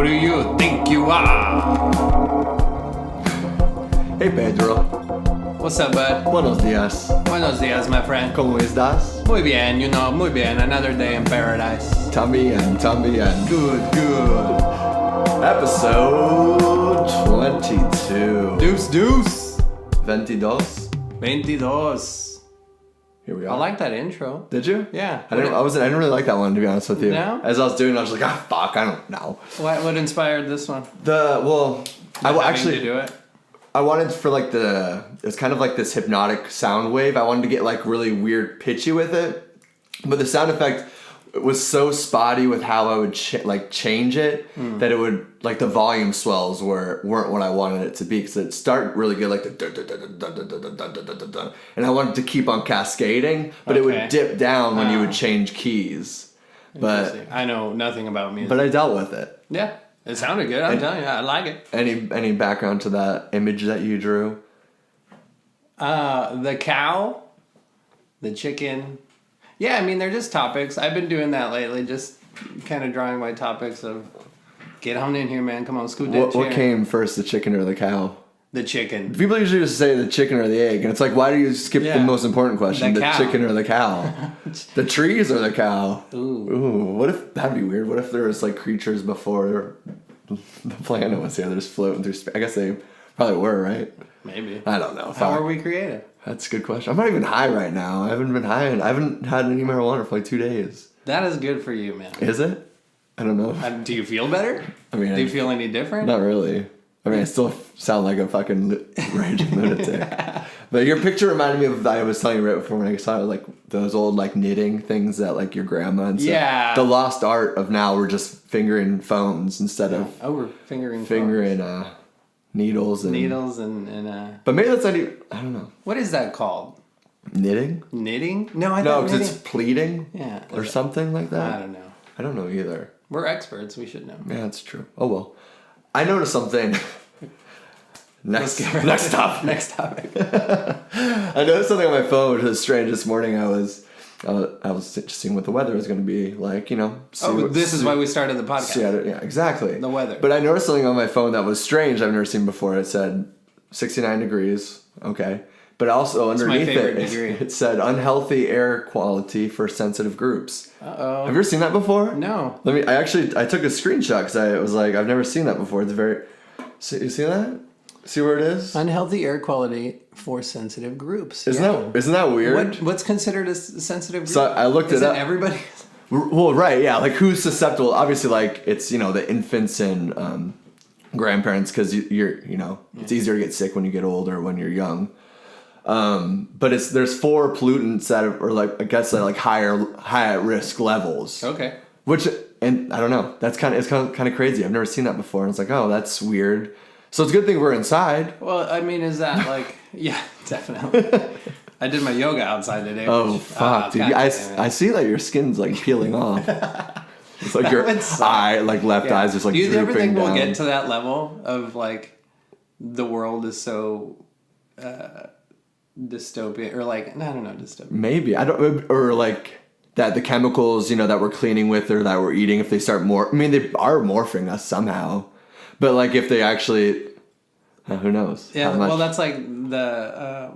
do you think you are? Hey Pedro, What's up, bud? buenos días. Buenos dias, my friend. ¿Cómo estás? Muy bien, muy bien. Another day in paradise. También. Good. Episode 22. Deuce. 22. 22. Here we I are. like that intro. Did you? Yeah. I didn't really like that one, to be honest with you. No? As I was doing it, I was like, fuck, I don't know. What inspired this one? Actually to do it. I wanted for like it's kind of like this hypnotic sound wave. I wanted to get like really weird pitchy with it, but the sound effect was so spotty with how I would change it that it would like the volume swells weren't what I wanted it to be, because it started really good like the dun, and I wanted to keep on cascading, but it would dip down when you would change keys. But I know nothing about music. But I dealt with it. Yeah. It sounded good. I'm telling you, I like it. Any background to that image that you drew? The cow, the chicken. Yeah, I mean, they're just topics. I've been doing that lately, just kind of drawing my topics of get on in here, man. Come on, scoot that chair. What came first, the chicken or the cow? The chicken. People usually just say the chicken or the egg, and it's like, why do you skip the most important question? The The cow. chicken or the cow? The trees or the cow? Ooh. What if, that'd be weird. What if there was like creatures before the planet was here? They're just floating through space. I guess they probably were, right? Maybe. I don't know. How are we created? That's a good question. I'm not even high right now. I haven't been high. I haven't had any marijuana for like 2 days. That is good for you, man. Is it? I don't know. Do you feel better? I mean, do you feel any different? Not really. I mean, I still sound like a fucking raging lunatic. But your picture reminded me of, I was telling you right before when I saw it, like those old like knitting things that like your grandma and stuff. Yeah. The lost art of now we're just fingering phones instead of we're fingering needles and... Needles and But maybe that's not even, I don't know. what is that called? Knitting? Knitting? No, No, because knitting. it's pleating? Yeah. Or something like that? I don't know. I don't know either. We're experts. We should know. Yeah, that's true. Oh well. I noticed something. Next topic. Next topic. I noticed something on my phone, which was strange. This morning I was just seeing what the weather was going to be like, you know. This is why we started the podcast. Yeah, exactly. The weather. But I noticed something on my phone that was strange. I've never seen before. It said 69 degrees. Okay. But also underneath it said unhealthy air quality for sensitive groups. Uh-oh. Have you ever seen that before? No. I took a screenshot because I was like, I've never seen that before. It's very... You see that? See where it is? Unhealthy air quality for sensitive groups. Isn't that weird? What's considered a sensitive group? So I looked it up. Everybody? Well, right, yeah. Like, who's susceptible? Obviously, like, it's, you know, the infants and grandparents, because it's easier to get sick when you get older when you're young. But there's 4 pollutants that are like, I guess, high at risk levels. Okay. Which, and I don't know. It's kind of crazy. I've never seen that before. And it's like, oh, that's weird. So it's a good thing we're inside. Well, I mean, is that like... Yeah, definitely. I did my yoga outside today. Oh, fuck, dude. I see that your skin's, like, peeling off. It's like your eye, like, left eye's just, like, drooping down. Do you ever think down. we'll get to that level of, like, the world is so... dystopian, or like, I don't know, dystopian. Maybe. Or like... that the chemicals, you know, that we're cleaning with or that we're eating, if they start they are morphing us somehow. But like if they actually, who knows? Yeah, well, that's like the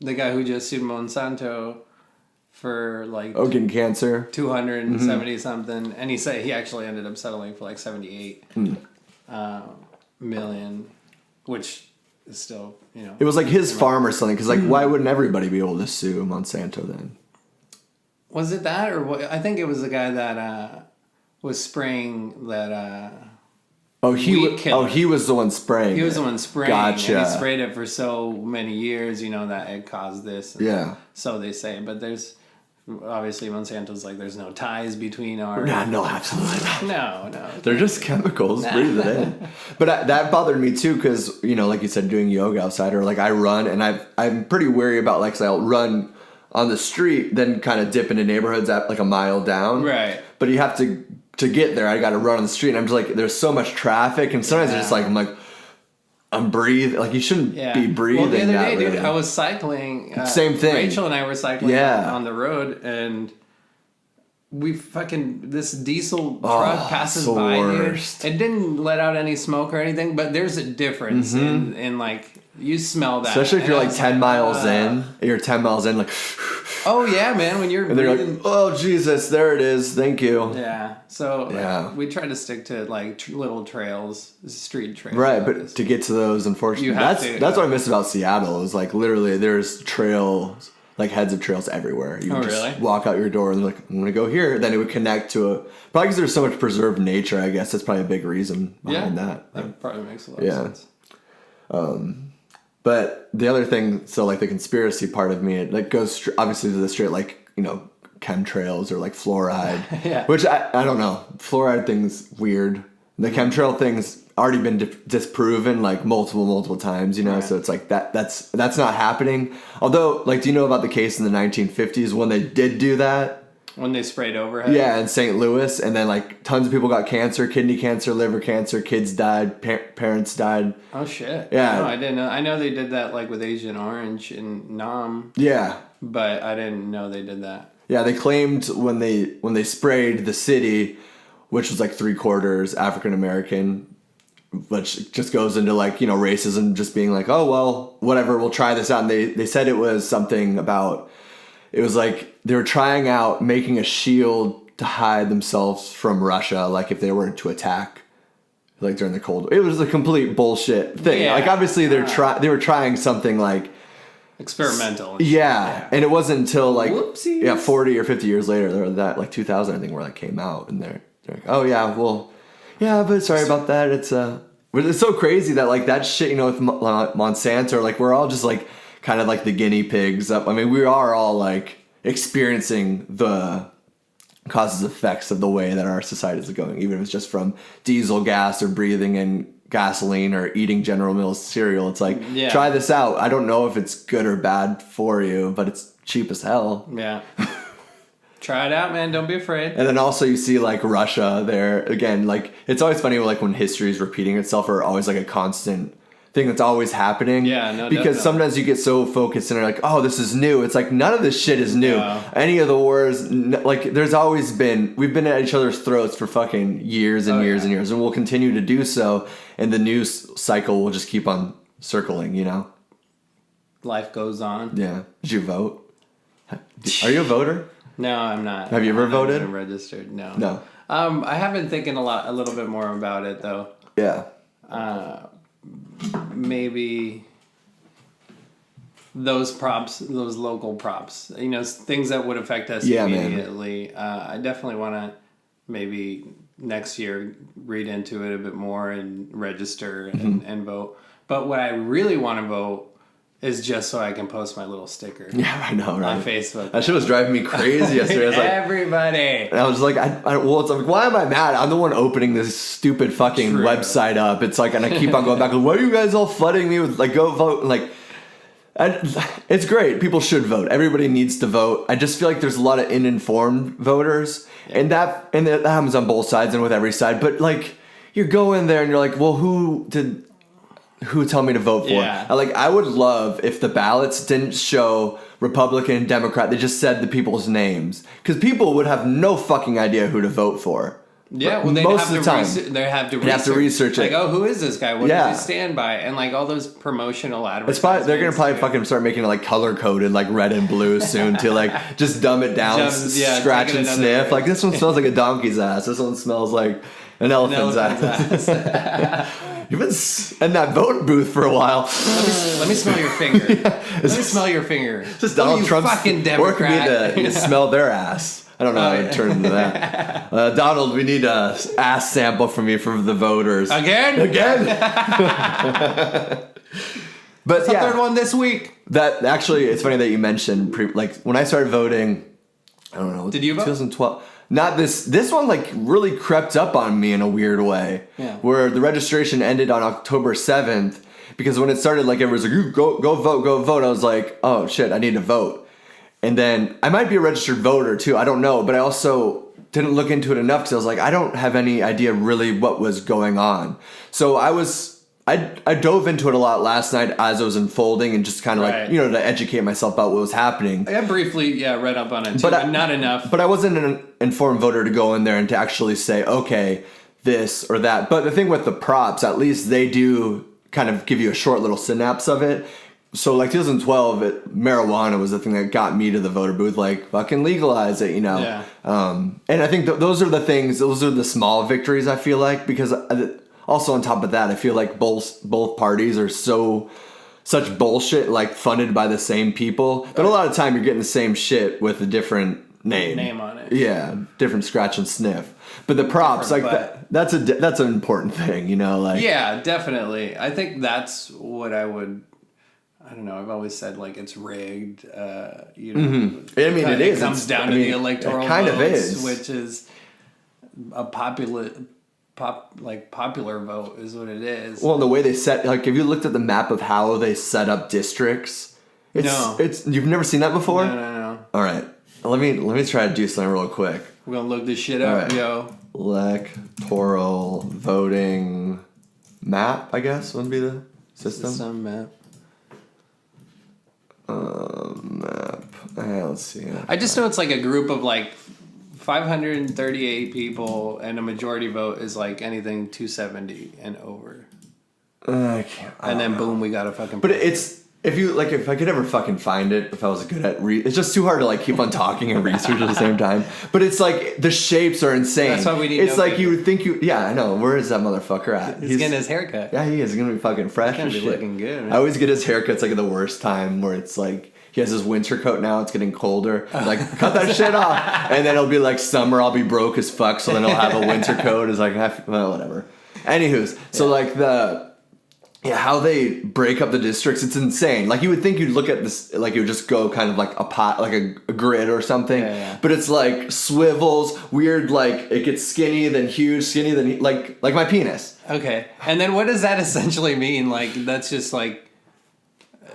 guy who just sued Monsanto for like getting cancer, 270 something, and he actually ended up settling for like 78 million, which is still, you know. It was like his farm or something, because like why wouldn't everybody be able to sue Monsanto then? Was it that, or what? I think it was the guy that was spraying that. He was the one spraying. He was the one spraying. Gotcha. And he sprayed it for so many years, you know, that it caused this. Yeah. So they say, but there's obviously Monsanto's like there's no ties between our. No, absolutely not. No. They're just chemicals. Breathe it in. But that bothered me too, because, you know, like you said, doing yoga outside, or like I run, and I'm pretty wary about, like, 'cause I'll run on the street, then kind of dip into neighborhoods at like a mile down. Right. But you have to get there, I got to run on the street, and I'm just like, there's so much traffic, and sometimes it's just like, I'm breathing. Like, you shouldn't be breathing. Well, the other day, really. dude, I was cycling. Same thing. Rachel and I were cycling on the road, and this diesel truck passes by here. It didn't let out any smoke or anything, but there's a difference in like, you smell that. Especially if you're like 10 miles in. You're 10 miles in, like... Oh, yeah, man. When you're breathing... like, oh, Jesus, there it is. Thank you. Yeah. So we try to stick to like little trails, street trails. Right, but to get to those, unfortunately... That's what I miss about Seattle is like literally there's trails, like heads of trails everywhere. You would just walk out your door and like, I'm going to go here. Then it would connect to a... Probably because there's so much preserved nature, I guess. That's probably a big reason behind that. That probably makes a lot of sense. But the other thing, so like the conspiracy part of me, it like goes obviously to the straight, like, you know, chemtrails or like fluoride, which I don't know. Fluoride thing's weird. The chemtrail thing's already been disproven like multiple times, you know, so it's like that's not happening. Although, like, do you know about the case in the 1950s when they did do that? When they sprayed overhead? Yeah, in St. Louis. And then, like, tons of people got cancer, kidney cancer, liver cancer, kids died, parents died. Oh, shit. Yeah. No, I didn't know. I know they did that, like, with Agent Orange in Nam. Yeah. But I didn't know they did that. Yeah, they claimed when they sprayed the city, which was, like, 3/4 African-American, which just goes into, like, you know, racism, just being like, oh, well, whatever, we'll try this out. And they said it was something about... It was like they were trying out making a shield to hide themselves from Russia, like if they were to attack, like during the Cold War. It was a complete bullshit thing. Yeah. Like obviously they were trying something like experimental. Yeah, and it wasn't until like Whoopsies. 40 or 50 years later that like 2000 I think where that came out, and they're like, oh yeah, well, yeah, but sorry about that. It's so crazy that like that shit, you know, with Monsanto, like we're all just like. Kind of like the guinea pigs. I mean, we are all like experiencing the causes effects of the way that our societies are going, even if it's just from diesel gas or breathing in gasoline or eating General Mills cereal. It's like, try this out. I don't know if it's good or bad for you, but it's cheap as hell. Yeah. Try it out, man. Don't be afraid. And then also you see like Russia there again. Like it's always funny like when history is repeating itself or always like a constant thing that's always happening. Yeah, no, because definitely. Sometimes you get so focused and are like, oh, this is new. It's like none of this shit is new. No. Any of the wars, like there's always been, we've been at each other's throats for fucking years and years and years, and we'll continue to do so. And the news cycle will just keep on circling, you know? Life goes on. Yeah. Did you vote? Are you a voter? No, I'm not. Have you ever voted? I'm registered. No. No. I have been thinking a little bit more about it though. Yeah. Maybe those local props, you know, things that would affect us immediately. I definitely want to maybe next year read into it a bit more and register and vote. But what I really want to vote is just so I can post my little sticker. Yeah, I know, right? On Facebook. That shit was driving me crazy yesterday. I was like, everybody. And I was like, it's like, why am I mad? I'm the one opening this stupid fucking website up. It's like, and I keep on going back. Like, why are you guys all flooding me with like, go vote? Like, it's great. People should vote. Everybody needs to vote. I just feel like there's a lot of uninformed voters, and that happens on both sides and with every side. But like, you go in there and you're like, well, who tell me to vote for? Yeah. I would love if the ballots didn't show Republican, Democrat. They just said the people's names, because people would have no fucking idea who to vote for. Yeah, well, most of the time they have to research it. Like, oh, who is this guy? What does he stand by? And like all those promotional advertisements. They're gonna probably fucking start making it like color coded, like red and blue soon to like just dumb it down, scratch and sniff. Like this one smells like a donkey's ass. This one smells like an elephant's ass. You've been in that voting booth for a while. Let me smell your finger. Let me smell your finger. Just Donald Trump's fucking Democrat. Or you smell their ass. I don't know how to turn into that. Donald, we need a ass sample from you for the voters. Again? But the third one this week. That actually, it's funny that you mentioned like when I started voting. I don't know. Did you vote? 2012. Not this. This one like really crept up on me in a weird way. Yeah. Where the registration ended on October 7th, because when it started, like everyone was like, "You go vote." I was like, "Oh shit, I need to vote." And then I might be a registered voter too. I don't know, but I also didn't look into it enough because I was like, I don't have any idea really what was going on. So I was I dove into it a lot last night as it was unfolding and just kind of like, to educate myself about what was happening. I briefly, read up on it too, but not enough. But I wasn't an informed voter to go in there and to actually say, okay, this or that. But the thing with the props, at least they do kind of give you a short little synapse of it. So like 2012, marijuana was the thing that got me to the voter booth, like fucking legalize it, Yeah. And I think those are the things, those are the small victories I feel like, because also on top of that, I feel like both parties are such bullshit, like funded by the same people. But a lot of time you're getting the same shit with a different name on it. Yeah, different scratch and sniff. But the props, that's an important thing, like. Yeah, definitely. I think that's what I would. I don't know. I've always said like it's rigged. Mm-hmm. I mean, it is. It comes down to the electoral votes, which is a popular vote is what it is. Well, the way they set, like, if you looked at the map of how they set up districts, it's you've never seen that before. No. All right, let me try to do something real quick. We're gonna look this shit up, right. Yo. Electoral voting map, I guess, would be the system map. Map. Let's see. I just know it's like a group of like 538 people, and a majority vote is like anything 270 and over. I can't. And then boom, we got a fucking. But it's if I could ever fucking find it, if I was good at it's just too hard to like keep on talking and research at the same time. But it's like the shapes are insane. That's why we need. It's like you would think I know. Where is that motherfucker at? He's getting his haircut. Yeah, he is. He's gonna be fucking fresh. He's gonna be looking good. Man. I always get his haircuts like at the worst time where it's like. He has his winter coat now. It's getting colder. Like, cut that shit off. And then it'll be like summer. I'll be broke as fuck. So then he'll have a winter coat. It's like, well, whatever. Anywho's. So like how they break up the districts, it's insane. Like you would think you'd look at this, like you would just go kind of like a pot, like a grid or something. Yeah. But it's like swivels, weird, like it gets skinny, then huge, skinny, then like my penis. Okay. And then what does that essentially mean? Like, that's just like.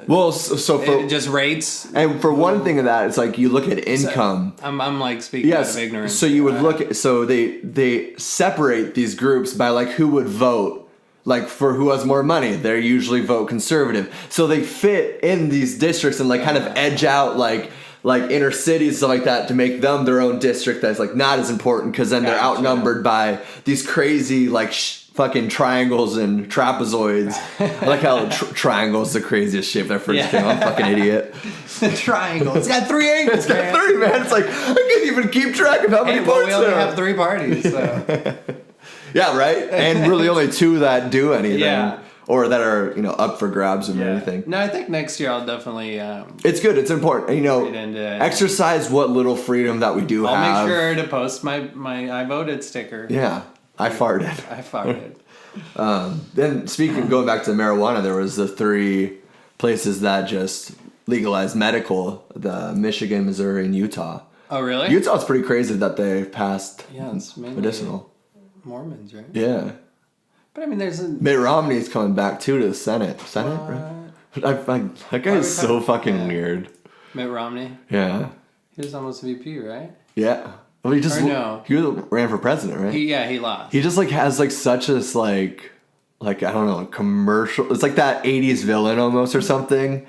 Well, so for it just rates, and for one thing of that, it's like you look at income. So I'm like speaking out of ignorance. So you would look at, so they separate these groups by like who would vote, like for who has more money. They usually vote conservative. So they fit in these districts and like kind of edge out like inner cities, stuff like that, to make them their own district that's like not as important because then they're outnumbered by these crazy like fucking triangles and trapezoids. I like how triangle's the craziest shape that first came. I'm a fucking idiot. Triangle. It's got 3 angles. It's got 3, man. It's like I can't even keep track of how many parts there are. We only have 3 parties, so. Yeah, right. And really only 2 that do anything. Yeah. Or that are, up for grabs or anything. No, I think next year I'll definitely... it's good. It's important. Exercise what little freedom that we do have. I'll make sure to post my I voted sticker. Yeah. I farted. Then going back to the marijuana, there was the 3 places that just legalized medical, the Michigan, Missouri, and Utah. Oh, really? Utah's pretty crazy that they passed it's medicinal. Mormons, right? Yeah. But I mean, there's Mitt Romney's coming back too to the Senate. Right? That guy is so fucking weird. Mitt Romney? Yeah. He was almost VP, right? Yeah. Well, he ran for president, right? He lost. He just like has like such this like I don't know, commercial. It's like that 80s villain almost or something.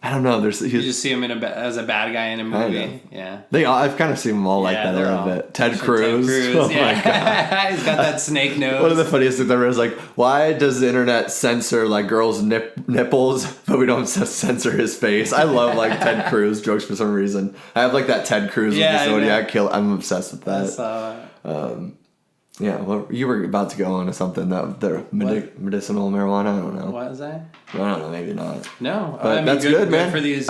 I don't know. You just see him as a bad guy in a movie. Yeah. I've kind of seen them all like that a little bit. Ted Cruz. Oh yeah. my god. He's got that snake nose. One of the funniest things ever is like, why does the internet censor like girls' nipples, but we don't censor his face? I love like Ted Cruz jokes for some reason. I have like that Ted Cruz with the Zodiac kill. I'm obsessed with that. I saw that. Yeah, well, you were about to go on to something that medicinal marijuana. I don't know. What was that? I don't know. Maybe not. No, but that's good, man. For these,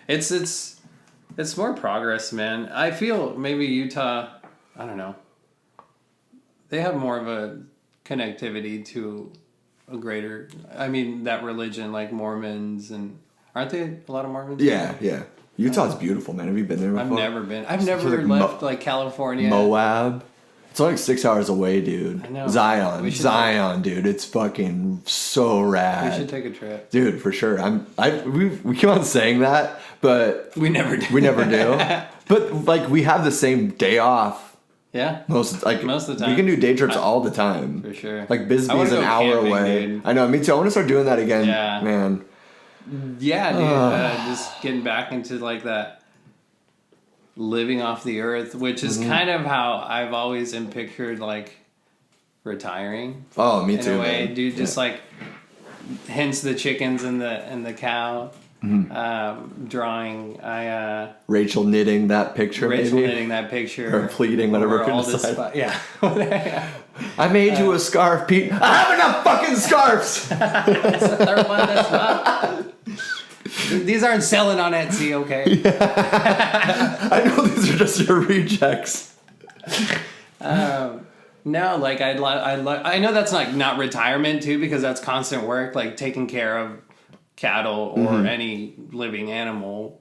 it's more progress, man. I feel maybe Utah. I don't know. They have more of a connectivity to a greater. I mean, that religion, like Mormons, and aren't they a lot of Mormons? Yeah. Utah's beautiful, man. Have you been there before? I've never been. I've never left like California. Moab. It's only like 6 hours away, dude. I know. Zion, dude. It's fucking so rad. We should take a trip, dude, for sure. We keep on saying that, but we never do. We never do. But like we have the same day off Yeah. Most of the time. We can do day trips all the time. For sure. Like Bisbee's an hour away. Dude. I know, me too. I want to start doing that again. Yeah. Man. Yeah, dude. Just getting back into like that living off the earth, which is kind of how I've always been pictured like retiring. Oh, me too. In a way, man. Dude, just like hence the chickens and the cow. Drawing. Rachel knitting that picture. Knitting that picture. Or pleating, whatever. Yeah. I made you a scarf, Pete. I have enough fucking scarves. That's the third one. That's not. These aren't selling on Etsy, okay? Yeah. I know these are just your rejects. No, like I know that's like not retirement too, because that's constant work, like taking care of cattle or any living animal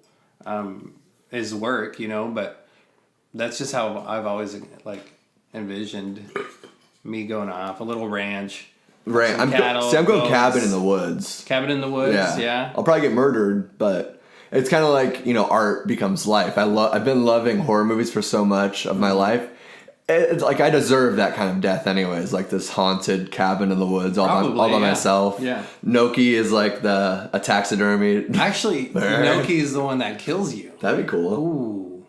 is work, you know, but that's just how I've always like envisioned me going off a little ranch. Right. I'm going cabin in the woods. Cabin in the woods, yeah. I'll probably get murdered, but it's kind of like, you know, art becomes life. I've been loving horror movies for so much of my life. It's like I deserve that kind of death anyways, like this haunted cabin in the woods all by myself. Yeah. Noki is like a taxidermy. Actually, Noki is the one that kills you. That'd be cool. Ooh.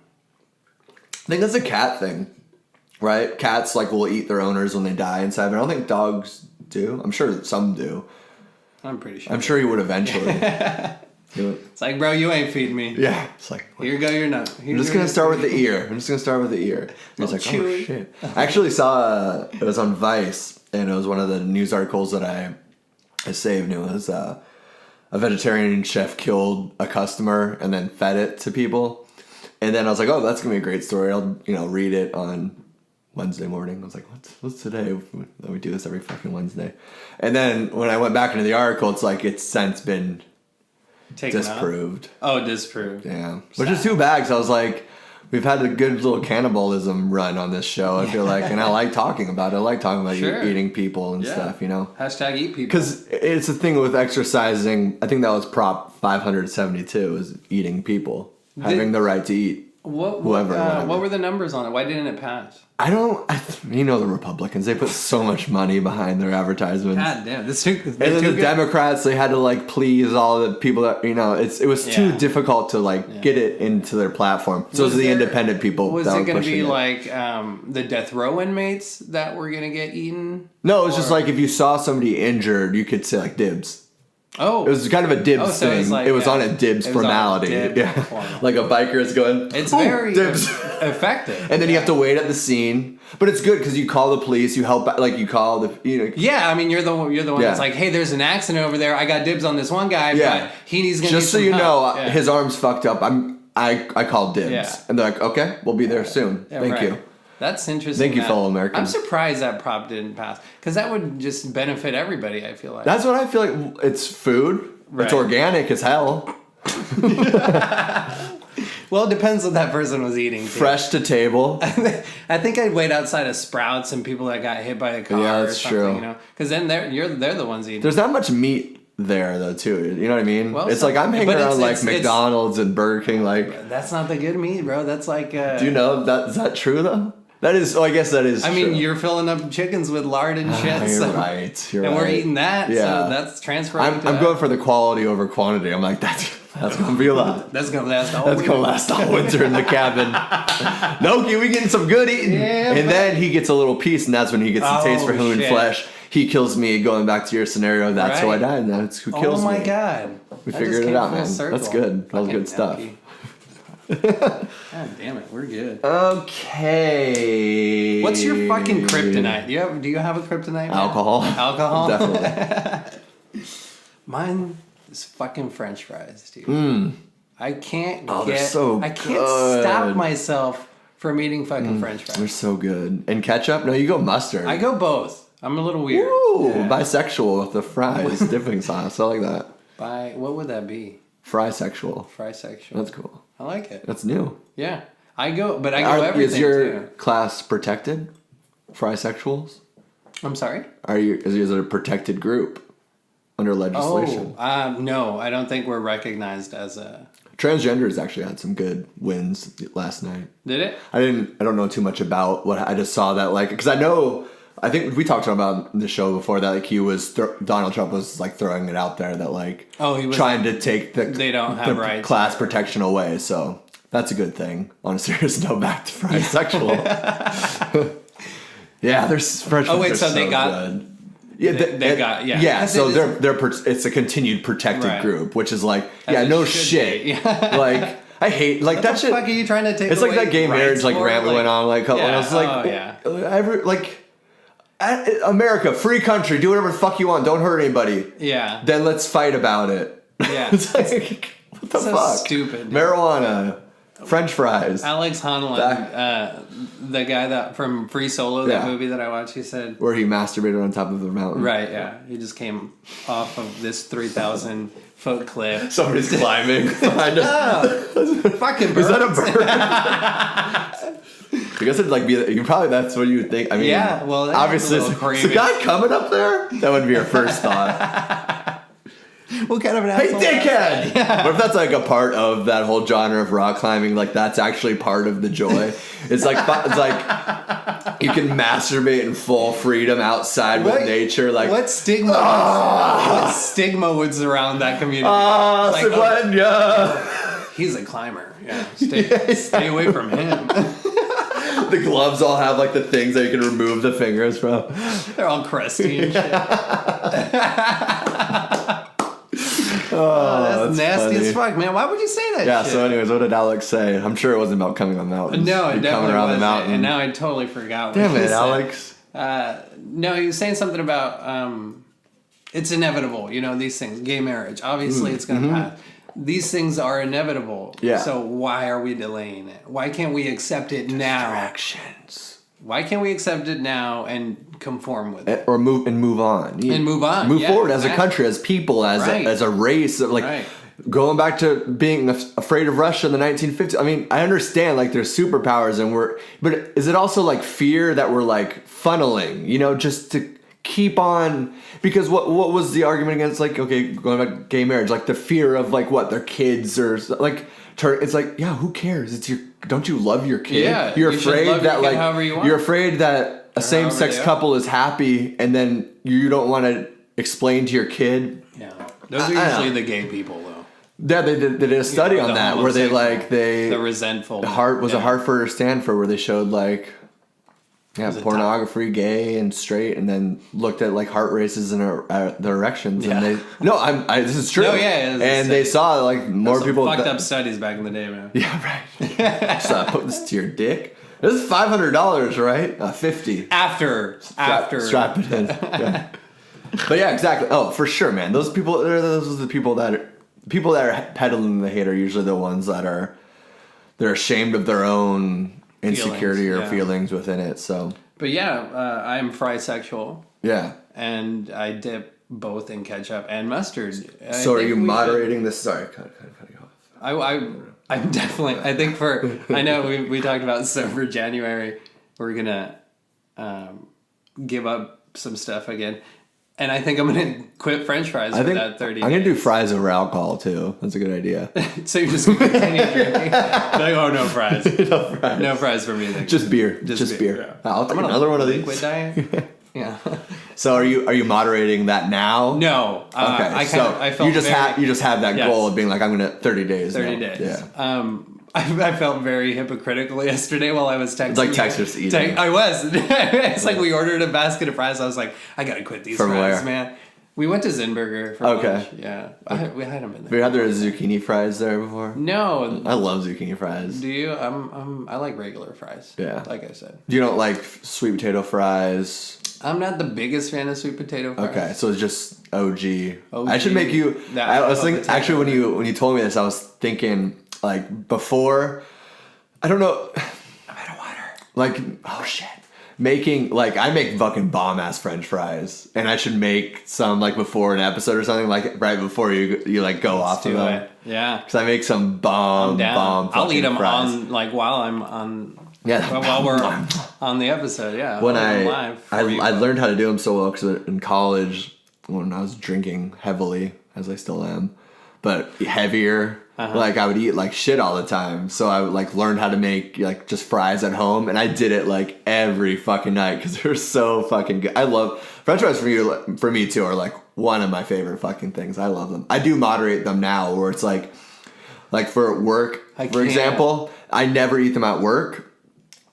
I think that's a cat thing, right? Cats like will eat their owners when they die inside, but I don't think dogs do. I'm sure some do. I'm pretty sure. I'm sure he would eventually. It's like, bro, you ain't feeding me. Yeah. It's like, what? Here go your nut. I'm just going to start with the ear. And I was like, oh, shit. I actually saw, it was on Vice, and it was one of the news articles that I saved. And it was a vegetarian chef killed a customer and then fed it to people. And then I was like, oh, that's going to be a great story. I'll, read it on Wednesday morning. I was like, what's today? We do this every fucking Wednesday. And then when I went back into the article, it's like it's since been disproved. Oh, disproved. Yeah. Which is too bad, because I was like, we've had a good little cannibalism run on this show, I feel like, and I like talking about it. I like talking about eating people and stuff, Hashtag eat people. Because it's a thing with exercising. I think that was Prop 572, is eating people. Having the right to eat. What were the numbers on it? Why didn't it pass? The Republicans, they put so much money behind their advertisements. God damn. And then the Democrats, they had to please all the people that, it was too difficult to get it into their platform. So it was the independent people that were pushing it. Was it going to be the death row inmates that were going to get eaten? No, it was just if you saw somebody injured, you could say dibs. Oh. It was kind of a dibs thing. It was on a dibs formality. Like a biker is going, it's very dibs. Effective. And then you have to wait at the scene. But it's good because you call the police, you help, you call the, Yeah, I mean, you're the one that's like, hey, there's an accident over there. I got dibs on this one guy, but he's going to just so you know, his arm's fucked up. I called dibs. Yeah. And they're like, okay, we'll be there soon. Thank you. That's interesting. Thank you, fellow Americans. I'm surprised that prop didn't pass, because that would just benefit everybody, I feel like. That's what I feel like. It's food. Right. It's organic as hell. Well, it depends what that person was eating. Too. Fresh to table. I think I'd wait outside of Sprouts and people that got hit by a car or something, true. Because then they're the ones eating. There's not much meat there though too. You know what I mean? Well, it's I'm hanging around McDonald's and Burger King. That's not the good meat, bro. That's like. Do you know that? Is that true though? That is. Oh, I guess that is. I mean, you're filling up chickens with lard and shit. You're right. And we're eating that. Yeah. So that's transferring. I'm going for the quality over quantity. I'm like, that's gonna be a lot. That's gonna last all. That's gonna last all winter in the cabin. Noki, we getting some good eating. Yeah, and then he gets a little piece, and that's when he gets the taste for human flesh. He kills me. Going back to your scenario, that's who I died. And that's who kills me. Oh my god. We figured it out, man. Circle. That's good. That was good stuff. God damn it, we're good. Okay. What's your fucking kryptonite? Do you have a kryptonite? Alcohol. Alcohol? Definitely. Mine is fucking French fries, dude. I can't I can't stop myself from eating fucking French fries. They're so good. And ketchup? No, you go mustard. I go both. I'm a little weird. Ooh, bisexual with the fries dipping sauce. I like that. What would that be? Fry-sexual. Fry-sexual. That's cool. I like it. That's new. Yeah. I go everything. Is your class protected? Fry-sexuals? I'm sorry? Is it a protected group under legislation? No, I don't think we're recognized as a... Transgenders actually had some good wins last night. Did it? I don't know too much about what I just saw that like because I think we talked about in the show before that like Donald Trump was like throwing it out there that like he was trying to take they don't have rights class protection away. So that's a good thing. On a serious note, back to fries sexual. Yeah, there's French. Oh wait, so they got. Good. Yeah, they got So it's a continued protected group, which is like no shit. Yeah. Like I hate like that shit. What the fuck are you trying to take? It's like that gay marriage like rant went on like I was like America, free country, do whatever the fuck you want, don't hurt anybody. Yeah. Then let's fight about it. Yeah. It's like what the fuck? Stupid. Marijuana. French fries. Alex Honnold, the guy that from Free Solo, that movie that I watched, he said where he masturbated on top of the mountain. Right, yeah. He just came off of this 3,000-foot cliff. Somebody's climbing. Fucking bird. Is that a bird? I guess it'd like be. That's what you would think. I mean, yeah. Well, obviously, is the guy coming up there? That would be your first thought. What kind of an asshole? Hey, dickhead! Yeah. What if that's like a part of that whole genre of rock climbing? Like that's actually part of the joy. It's like you can masturbate in full freedom outside with nature. Like what stigma? What stigma would surround that community? He's a climber. Yeah, stay away from him. The gloves all have like the things that you can remove the fingers from. They're all crusty and shit. That's nasty funny as fuck, man. Why would you say that Yeah, shit? So anyways, what did Alex say? I'm sure it wasn't about coming on mountains. No, it definitely wasn't. The mountain. And now I totally forgot what Damn he it, said. Alex. No, he was saying something about it's inevitable, these things. Gay marriage. Obviously it's going to pass. These things are inevitable. Yeah. So why are we delaying it? Why can't we accept it now? Distractions. Why can't we accept it now and conform with it? Or move on. Move forward as a country, as people, as a race. Going back to being afraid of Russia in the 1950s. I mean, I understand like there's superpowers but is it also like fear that we're like funneling, just to keep on, because what was the argument against like, okay, going back to gay marriage, like the fear of like what, their kids or like, it's like, yeah, who cares? Don't you love your kid? Yeah, you're afraid that like, you're afraid that a same-sex couple is happy and then you don't want to explain to your kid. Yeah. Those are usually the gay people though. Yeah, they did a study on that where the resentful. A Hartford or Stanford where they showed like pornography, gay and straight, and then looked at like heart races and the erections, and this is true. No, yeah, and they saw like more people fucked up studies back in the day, man. Yeah, right. So put this to your dick. This is $500, right? $50 after strap it in. Yeah. But yeah, exactly. Oh, for sure, man. Those people are the people that are peddling the hate are usually the ones they're ashamed of their own insecurity or feelings within it. So, but I'm frisexual. Yeah, and I dip both in ketchup and mustard. So are you moderating this? Sorry, cut you off. I'm definitely. I think I know we talked about sober January. We're gonna give up some stuff again. And I think I'm going to quit French fries for that 30 days. I'm going to do fries over alcohol, too. That's a good idea. So you're just going to continue drinking? Like, oh, no fries. No fries for me. Then. Just beer. Just beer. Yeah. I'll take another one of these. Liquid diet? Yeah. So are you moderating that now? No. Okay. I felt you just have that goal of being like, I'm going to 30 days. 30 days. Yeah. I felt very hypocritical yesterday while I was texting. It's like Texas eating. I was. It's like we ordered a basket of fries. I was like, I gotta quit these fries, man. We went to Zinburger for lunch. Yeah, we had them in there. Have you had their zucchini fries there before? No. I love zucchini fries. Do you? I like regular fries. Yeah. Like I said. You don't like sweet potato fries? I'm not the biggest fan of sweet potato fries. Okay, so it's just OG. I should make you. I was thinking actually when you told me this, I was thinking. Like before, I don't know. I'm out of water. Like, oh shit. I make fucking bomb ass French fries, and I should make some like before an episode or something, like right before you like go off of them. Yeah. Because I make some bomb. I'll eat them fries. on like while I'm on. Yeah. While we're on the episode, yeah. When I learned how to do them so well because in college when I was drinking heavily, as I still am, but heavier. Like I would eat like shit all the time. So I would like learn how to make like just fries at home, and I did it like every fucking night because they're so fucking good. I love French fries for me too are like one of my favorite fucking things. I love them. I do moderate them now where it's like for work, for example, I never eat them at work.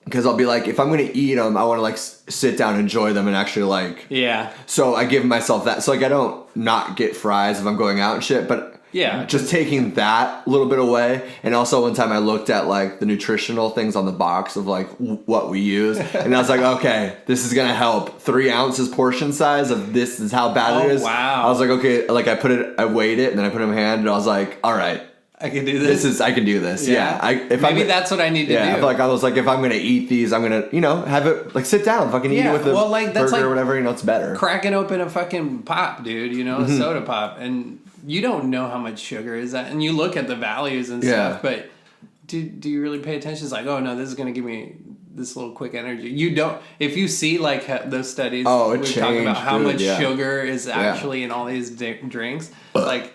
Because I'll be like, if I'm going to eat them, I want to like sit down, enjoy them, and actually like... Yeah. So I give myself that. So like I don't not get fries if I'm going out and shit, but just taking that little bit away. And also one time I looked at like the nutritional things on the box of like what we use. And I was like, okay, this is going to help. 3 ounces portion size of this is how bad it is. Wow. I was like, okay, like I weighed it and then I put it in my hand and I was like, all right. I can do this. I can do this. Yeah. Maybe that's what I need to do. I was like, if I'm gonna eat these, I'm gonna, have it like sit down, fucking eat it with a burger or whatever. It's better. Cracking open a fucking pop, dude. A soda pop, and you don't know how much sugar is that, and you look at the values and stuff, but do you really pay attention? It's like, oh no, this is gonna give me this little quick energy. You don't. If you see like those studies, we talk about how much sugar is actually in all these drinks, like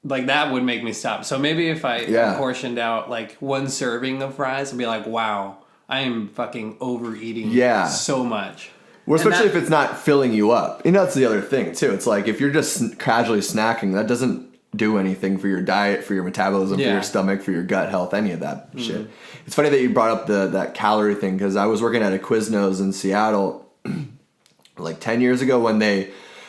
that would make me stop. So maybe if I portioned out like one serving of fries, I'd be like, wow, I am fucking overeating so much. Well, especially if it's not filling you up. That's the other thing too. It's like if you're just casually snacking, that doesn't do anything for your diet, for your metabolism, for your stomach, for your gut health, any of that shit. It's funny that you brought up that calorie thing because I was working at a Quiznos in Seattle like 10 years ago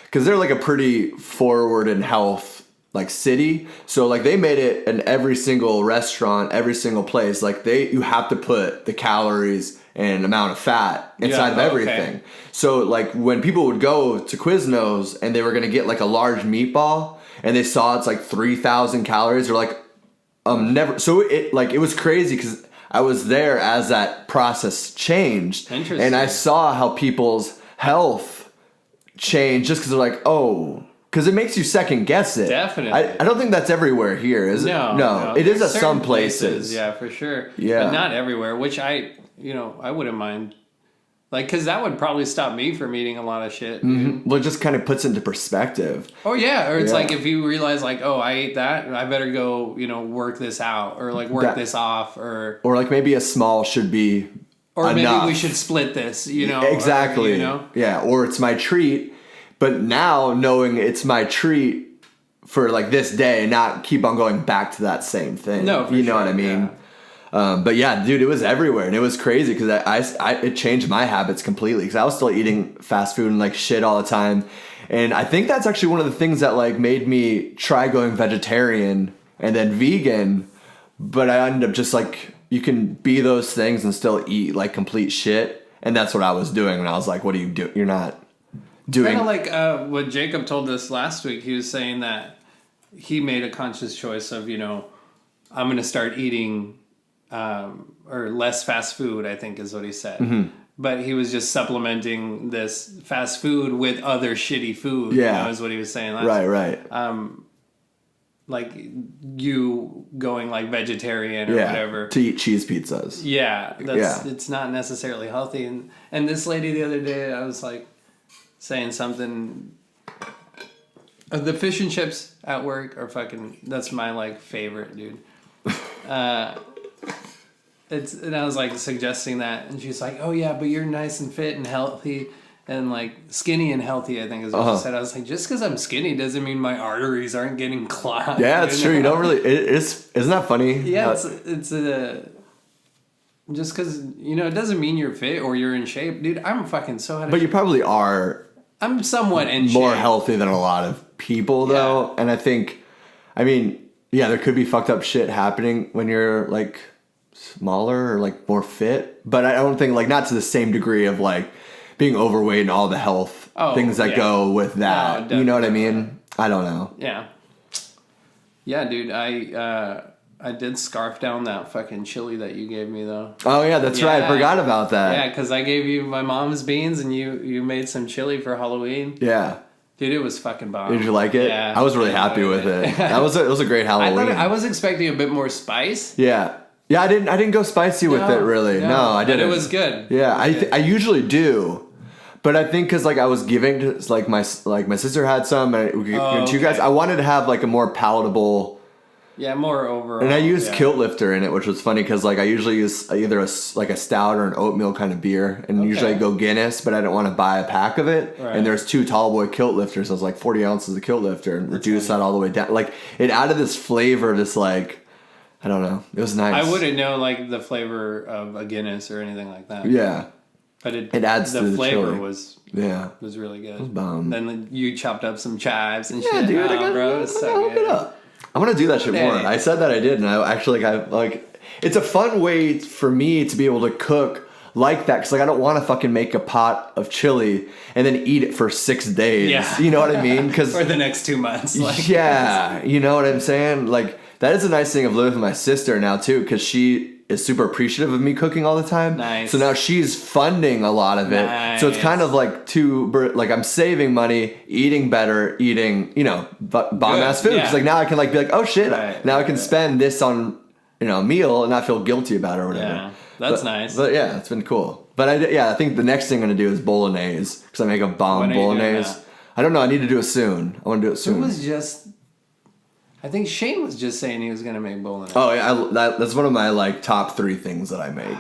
because they're like a pretty forward in health like city, so like they made it in every single restaurant, every single place, like you have to put the calories and amount of fat inside of everything. So like when people would go to Quiznos and they were gonna get like a large meatball and they saw it's like 3,000 calories, they're like never. So it was crazy because I was there as that process changed. Interesting. And I saw how people's health changed just because they're like, oh. Because it makes you second guess it. Definitely. I don't think that's everywhere here, is it? No. It is at some places. Yeah, for sure. Yeah. But not everywhere, which I wouldn't mind. Like, because that would probably stop me from eating a lot of shit. Mm-hmm. Well, it just kind of puts into perspective. Oh, yeah. Or it's like if you realize, like, oh, I ate that, I better go, work this out or, like, work this off. Or like, maybe a small should be Or enough. Maybe we should split this, Exactly. Or, Yeah, or it's my treat. But now knowing it's my treat for like this day, not keep on going back to that same thing. No, for you know what I mean? Yeah. But yeah, dude, it was everywhere and it was crazy because it changed my habits completely because I was still eating fast food and like shit all the time. And I think that's actually one of the things that like made me try going vegetarian and then vegan. But I ended up just like, you can be those things and still eat like complete shit. And that's what I was doing. And I was like, what do you do? You're not doing. Kind of like what Jacob told us last week. He was saying that he made a conscious choice of, I'm going to start eating or less fast food, I think is what he said. Mm-hmm. But he was just supplementing this fast food with other shitty food. Yeah. Is what he was saying last week. Right. Like you going like vegetarian or whatever. To eat cheese pizzas. Yeah. It's not necessarily healthy. And this lady the other day, I was like, saying something. The fish and chips at work are fucking. That's my like favorite, dude. And I was like suggesting that, and she's like, "Oh yeah, but you're nice and fit and healthy and like skinny and healthy." I think is what she said. I was like, just because I'm skinny doesn't mean my arteries aren't getting clogged. Yeah, it's true. You don't really. Isn't that funny? Yeah, it's a. Just because it doesn't mean you're fit or you're in shape, dude. I'm fucking so out of shape. But you probably are. I'm somewhat in shape. More healthy than a lot of people, though. And I think, there could be fucked up shit happening when you're, like, smaller or, like, more fit. But I don't think, like, not to the same degree of, like, being overweight and all the health things that go with that. No, you know what I mean? I don't know. Yeah. Yeah, dude. I did scarf down that fucking chili that you gave me, though. Oh, yeah, that's right. I forgot about that. Yeah, because I gave you my mom's beans, and you made some chili for Halloween. Yeah. Dude, it was fucking bomb. Did you like it? Yeah. I was really happy with it. It was a great Halloween. I was expecting a bit more spice. Yeah. Yeah, I didn't go spicy with it, really. No, I didn't. But it was good. Yeah, I usually do. But I think because like I was giving to like my sister had some and we gave to you guys. I wanted to have like a more palatable. Yeah, more overall. And I used Kilt Lifter in it, which was funny because like I usually use either a stout or an oatmeal kind of beer, and usually I go Guinness, but I didn't want to buy a pack of it. Right. And there's 2 tall boy Kilt Lifters, so it was like 40 ounces of Kilt Lifter, and reduce that all the way down. Like it added this flavor, this like I don't know, it was nice. I wouldn't know like the flavor of a Guinness or anything like that. Yeah, but it adds the to the flavor chili. was really good. It was bomb. Then you chopped up some chives and shit. Yeah, dude, bro, it's so good. It up. I'm gonna do that shit more. I said that I did, and I actually it's a fun way for me to be able to cook like that, because like I don't want to fucking make a pot of chili and then eat it for 6 days. Yeah. You know what I mean? Because for the next 2 months. Like, yeah, you know what I'm saying? Like that is a nice thing of living with my sister now too, because she is super appreciative of me cooking all the time. Nice. So now she's funding a lot of it. Nice. So it's kind of like I'm saving money, eating better, eating, bomb ass food. Because like now I can like be like, oh shit, now I can spend this on, a meal and not feel guilty about it or whatever. Yeah, that's nice. But yeah, it's been cool. But I think the next thing I'm gonna do is bolognese, because I make a bomb bolognese. I don't know. I need to do it soon. I want to do it soon. It was I think Shane was just saying he was going to make bolognese. Oh, yeah. That's one of my, like, top 3 things that I make.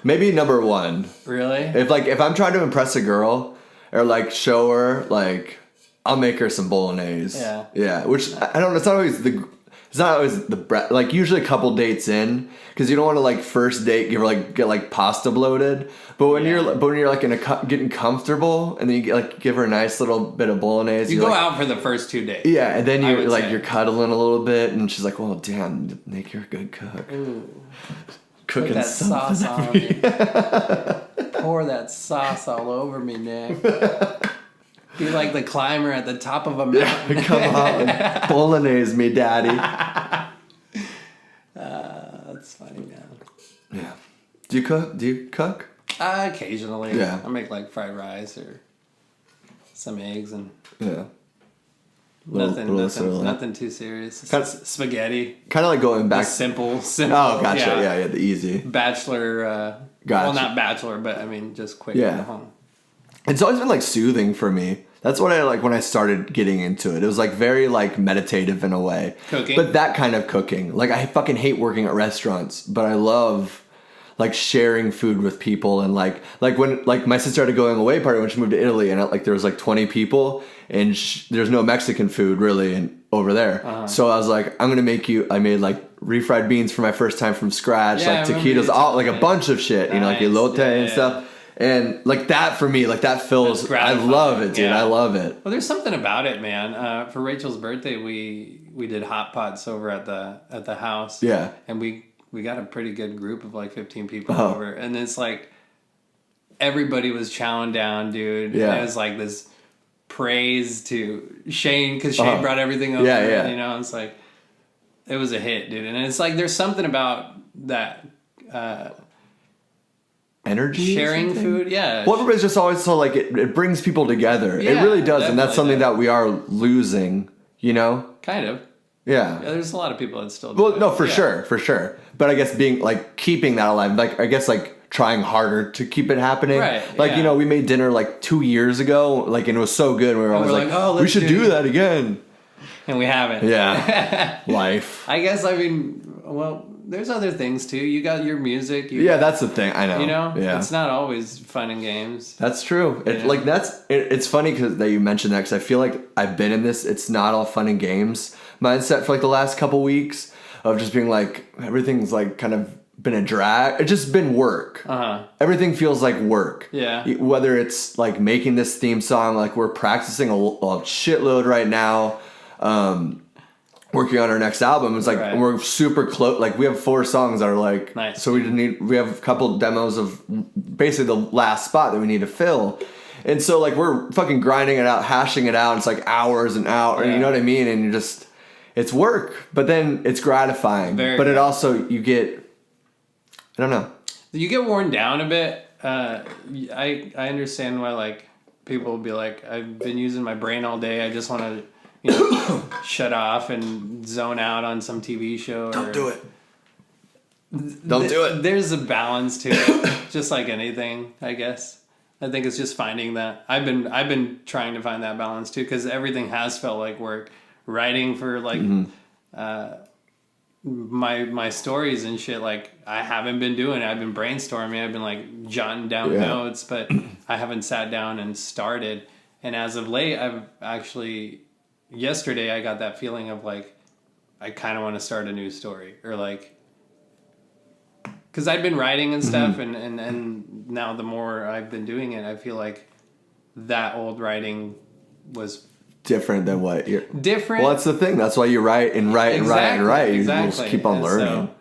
Maybe number 1. Really? If I'm trying to impress a girl or, like, show her, like, I'll make her some bolognese. Yeah. Yeah. Which, I don't know. It's not always like, usually a couple dates in. Because you don't want to, like, first date get, like, pasta bloated. But when you're like, getting comfortable, and then you, give her a nice little bit of bolognese. You go out for the first 2 dates. Yeah, and then you're cuddling a little bit, and she's like, well, damn, Nick, you're a good cook. Ooh. Cooking Put that something sauce on me. Pour that sauce all over me, Nick. Be like the climber at the top of a mountain. Yeah, come on. Bolognese me, daddy. That's funny, man. Yeah. Do you cook? Occasionally. Yeah. I make like fried rice or some eggs and nothing too serious. Spaghetti. Kind of like going back. Simple. Oh, gotcha. Yeah, the easy. Bachelor. Gotcha. Well, not bachelor, but I mean just quick at home. It's always been like soothing for me. That's what I like when I started getting into it. It was like very like meditative in a way. Cooking? But that kind of cooking. Like I fucking hate working at restaurants, but I love like sharing food with people, and like when like my sister had a going away party when she moved to Italy, and there was like 20 people, and there's no Mexican food really over there. Uh-huh. So I was like, I made like refried beans for my first time from scratch, like taquitos, like a bunch of shit, like elote and stuff. And like that for me, like that fills. I love it, dude. I love it. Well, there's something about it, man. For Rachel's birthday, we did hot pots over at the house. Yeah, and we got a pretty good group of like 15 people over, and it's like everybody was chowing down, dude. Yeah, and it was like this praise to Shane, because Shane brought everything over. Yeah. It's like it was a hit, dude. And it's like there's something about that. Energy, sharing food, yeah. Well, everybody's just always so like it brings people together. It really does, and that's something that we are losing. Kind of. Yeah. There's a lot of people that still do. Well, no, for sure. But I guess being like keeping that alive, like I guess like trying harder to keep it happening. Right. Like we made dinner like 2 years ago, like, and it was so good. We were always like, oh, we should do that again. And we haven't. Yeah. Life. I guess, well, there's other things too. You got your music. That's the thing. I know. Yeah. It's not always fun and games. That's true. It's funny that you mentioned that, because I feel like I've been in this it's not all fun and games mindset for like the last couple weeks of just being like everything's like kind of been a drag. It's just been work. Everything feels like work. Yeah. Whether it's like making this theme song, like we're practicing a shitload right now. Working on our next album. It's like we're super close. Like we have 4 songs that are like nice. So we have a couple demos of basically the last spot that we need to fill. And so like we're fucking grinding it out, hashing it out. It's like hours and hours, you know what I mean? And it's work, but then it's gratifying. It also, you get, I don't know. You get worn down a bit. I understand why like people will be like, I've been using my brain all day. I just want to, shut off and zone out on some TV show. Don't do it. Don't do it. There's a balance to it, just like anything, I guess. I think it's just finding that. I've been trying to find that balance too, because everything has felt like work. Writing for like my stories and shit, like I haven't been doing it. I've been brainstorming. I've been like jotting down notes, but I haven't sat down and started. And as of late, I've actually yesterday I got that feeling of like I kind of want to start a new story, or like, because I'd been writing and stuff, and now the more I've been doing it, I feel like that old writing was different than what you're... Different. Well, that's the thing. That's why you write and write and write and write. You just keep on learning.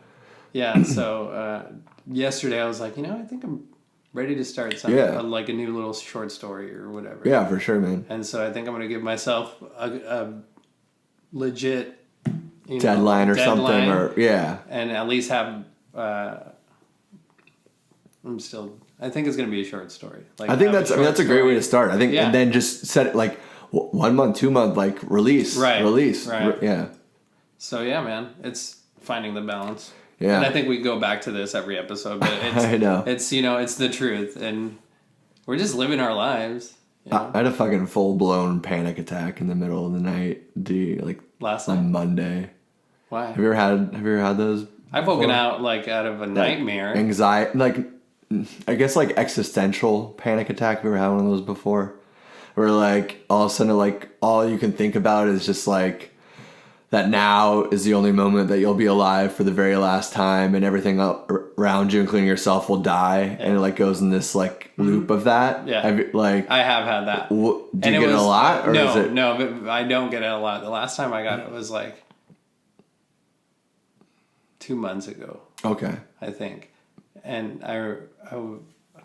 So yesterday I was like, I think I'm ready to start something, like a new little short story or whatever. Yeah, for sure, man. And so I think I'm going to give myself a legit deadline or something, or and at least have... I think it's going to be a short story. Like, I think that's a great way to start. I think, and then just set it like 1 month, 2 month, like release. Right. Yeah. So yeah, man, it's finding the balance. Yeah. And I think we go back to this every episode, but it's, I know. It's, it's the truth, and we're just living our lives. I had a fucking full blown panic attack in the middle of the night. Last night? On Monday. Why? Have you ever had those? I've woken out like out of a nightmare. Anxiety, like, I guess like existential panic attack. Have you ever had one of those before? Where like all of a sudden like all you can think about is just like that now is the only moment that you'll be alive for the very last time, and everything around you, including yourself, will die, and it like goes in this like loop of that. Yeah, I have had that. Do you get it a lot? Or no, but I don't get it a lot. The last time I got it was like 2 months ago. Okay, I think. And I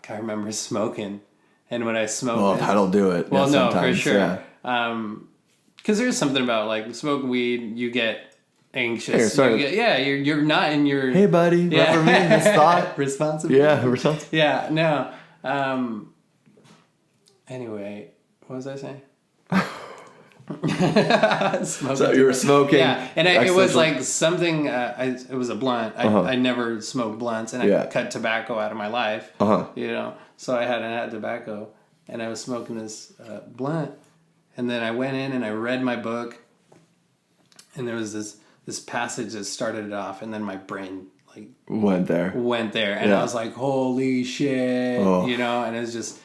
remember smoking, and when I smoked, well, that'll do it. Well, no, for sure. Because there's something about like smoking weed, you get anxious. You're not in your. Hey, buddy, remember me? This thought, responsibility. Yeah, responsibility. Yeah, no. Anyway, what was I saying? So you were smoking, and it was like something. It was a blunt. I never smoked blunts, and I cut tobacco out of my life. So I hadn't had tobacco, and I was smoking this blunt, and then I went in and I read my book, and there was this passage that started it off, and then my brain like went there, and I was like, holy shit, and it was just.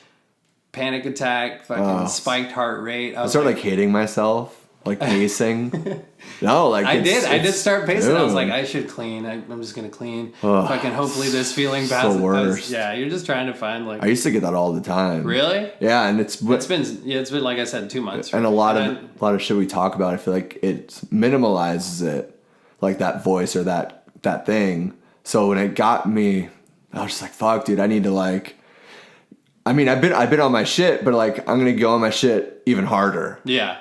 Panic attack, fucking spiked heart rate. I started like hating myself, like pacing. No, like I did start pacing. Dude. I was like, I should clean. I'm just gonna clean. Fucking hopefully this feeling passes. The worst. You're just trying to find like. I used to get that all the time. Really? Yeah, and it's been like I said, 2 months. And a lot of shit we talk about, I feel like it minimalizes it, like that voice or that thing. So when it got me, I was just like, fuck, dude, I need to like. I mean, I've been on my shit, but like I'm gonna go on my shit even harder. Yeah.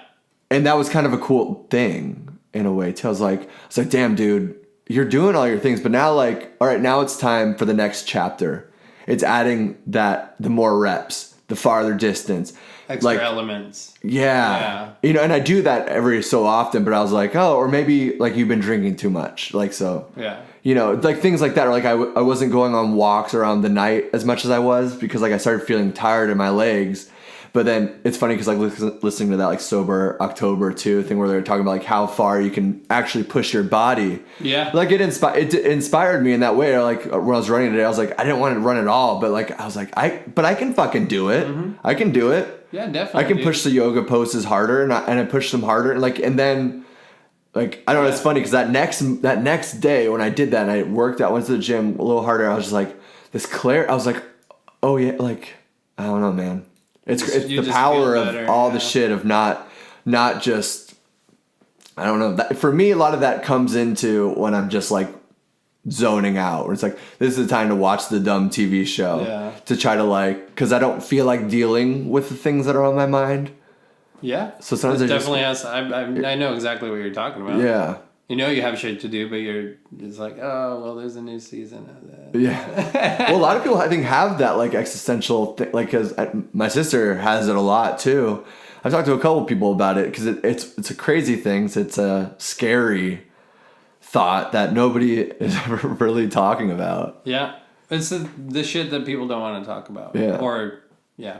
And that was kind of a cool thing in a way too. I was like, damn, dude, you're doing all your things, but now like, all right, now it's time for the next chapter. It's adding the more reps, the farther distance, extra elements. Yeah. And I do that every so often, but I was like, or maybe like you've been drinking too much, like so. Yeah. Like things like that, or like I wasn't going on walks around the night as much as I was because like I started feeling tired in my legs. But then it's funny because like listening to that like Sober October 2 thing where they were talking about like how far you can actually push your body. Yeah. Like it inspired me in that way. Or like when I was running today, I was like, I didn't want to run at all, but like I was like, I can fucking do it. Mm-hmm. I can do it. Yeah, definitely. I can push the yoga poses harder and I push them harder and then. Like, I don't know, it's funny because that next day when I did that and I worked out, went to the gym a little harder, I was just like, I was like, oh yeah, like, I don't know, man. It's the power of all the shit of not just, I don't know. For me, a lot of that comes into when I'm just like zoning out, where it's like, this is the time to watch the dumb TV show to try to like, because I don't feel like dealing with the things that are on my mind. Yeah. So sometimes I know exactly what you're talking about. Yeah. You have shit to do, but it's like, oh, well, there's a new season of that. Yeah. Well, a lot of people, I think, have that, like, existential thing, like, because my sister has it a lot, too. I've talked to a couple people about it, because it's a crazy thing. It's a scary thought that nobody is ever really talking about. Yeah. It's the shit that people don't want to talk about. Yeah. Or...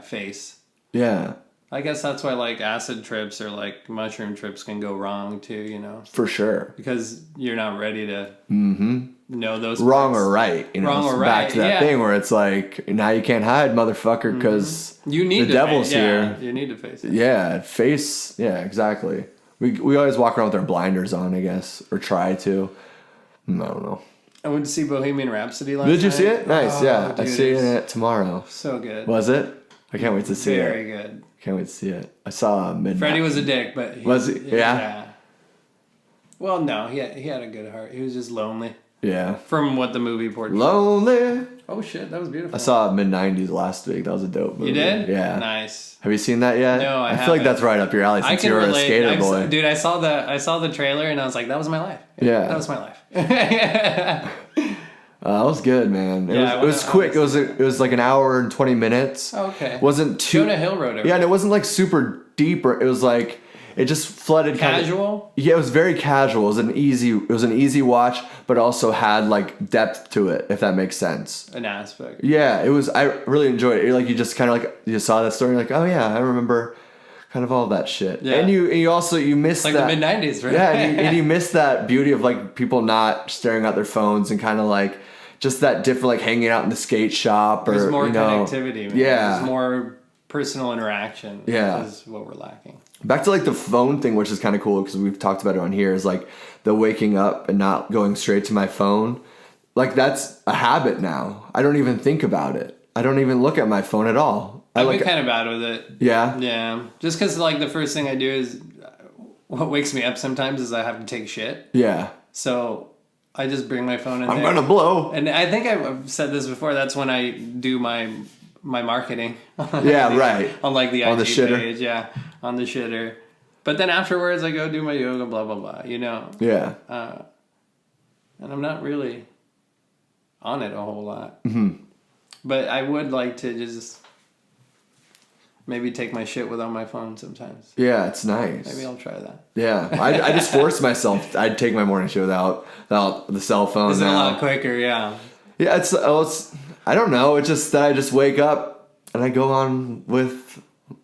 face. Yeah. I guess that's why like acid trips or like mushroom trips can go wrong too, you know? For sure. Because you're not ready to know those wrong parts. or right. You know, wrong or back right. to that thing where it's like, now you can't hide, motherfucker, because you need the devil's here. You need to face it. Yeah, face. Yeah, exactly. We always walk around with our blinders on, I guess, or try to. I don't know. I went to see Bohemian Rhapsody last night. Did you see it? Nice, yeah. Dude, I see it tomorrow. So good. Was it? I can't wait to see it. Very good. Can't wait to see it. I saw Midnight. Freddie was a dick, but was he? Yeah. Well, no, he had a good heart. He was just lonely. Yeah. From what the movie portrayed. Lonely. Oh shit, that was beautiful. I saw Mid-90s last week. That was a dope movie. You did? Yeah. Nice. Have you seen that yet? No, I feel like that's right up your alley since you're a skater boy. Dude, I saw the trailer and I was like, that was my life. Yeah. That was my life. That was good, man. It was quick. It was like an hour and 20 minutes. Oh, okay. Wasn't too. Jonah Hill wrote it. Yeah, and it wasn't like super deep. Or it was like it just flooded. Casual. Yeah, it was very casual. It was an easy watch, but also had like depth to it, if that makes sense. An aspect. Yeah, it was. I really enjoyed it. Like you just kind of like you saw that story, like, oh yeah, I remember. Kind of all that shit. Yeah. And you also missed like that. Like the mid-90s, right? Yeah, and you missed that beauty of like people not staring at their phones and kind of like just that different like hanging out in the skate shop or there's more connectivity. Man. Yeah. There's more personal interaction. Yeah. Which is what we're lacking. Back to like the phone thing, which is kind of cool because we've talked about it on here, is like the waking up and not going straight to my phone. Like that's a habit now. I don't even think about it. I don't even look at my phone at all. I've been kind of bad with it. Yeah? Yeah. Just because, like, the first thing I do is... What wakes me up sometimes is I have to take shit. Yeah. So, I just bring my phone in I'm gonna blow. And I think I've said this before. That's when I do my marketing. Yeah, right. On, like, the IG the shitter. Page. Yeah, on the shitter. But then afterwards, I go do my yoga, blah, blah, blah, you know? Yeah. And I'm not really on it a whole lot. Mm-hmm. But I would like to just maybe take my shit without my phone sometimes. Yeah, it's nice. Maybe I'll try that. Yeah, I just forced myself. I'd take my morning shit without the cell phone. It's a lot quicker, yeah. Yeah, it's I don't know. It's just that I just wake up and I go on with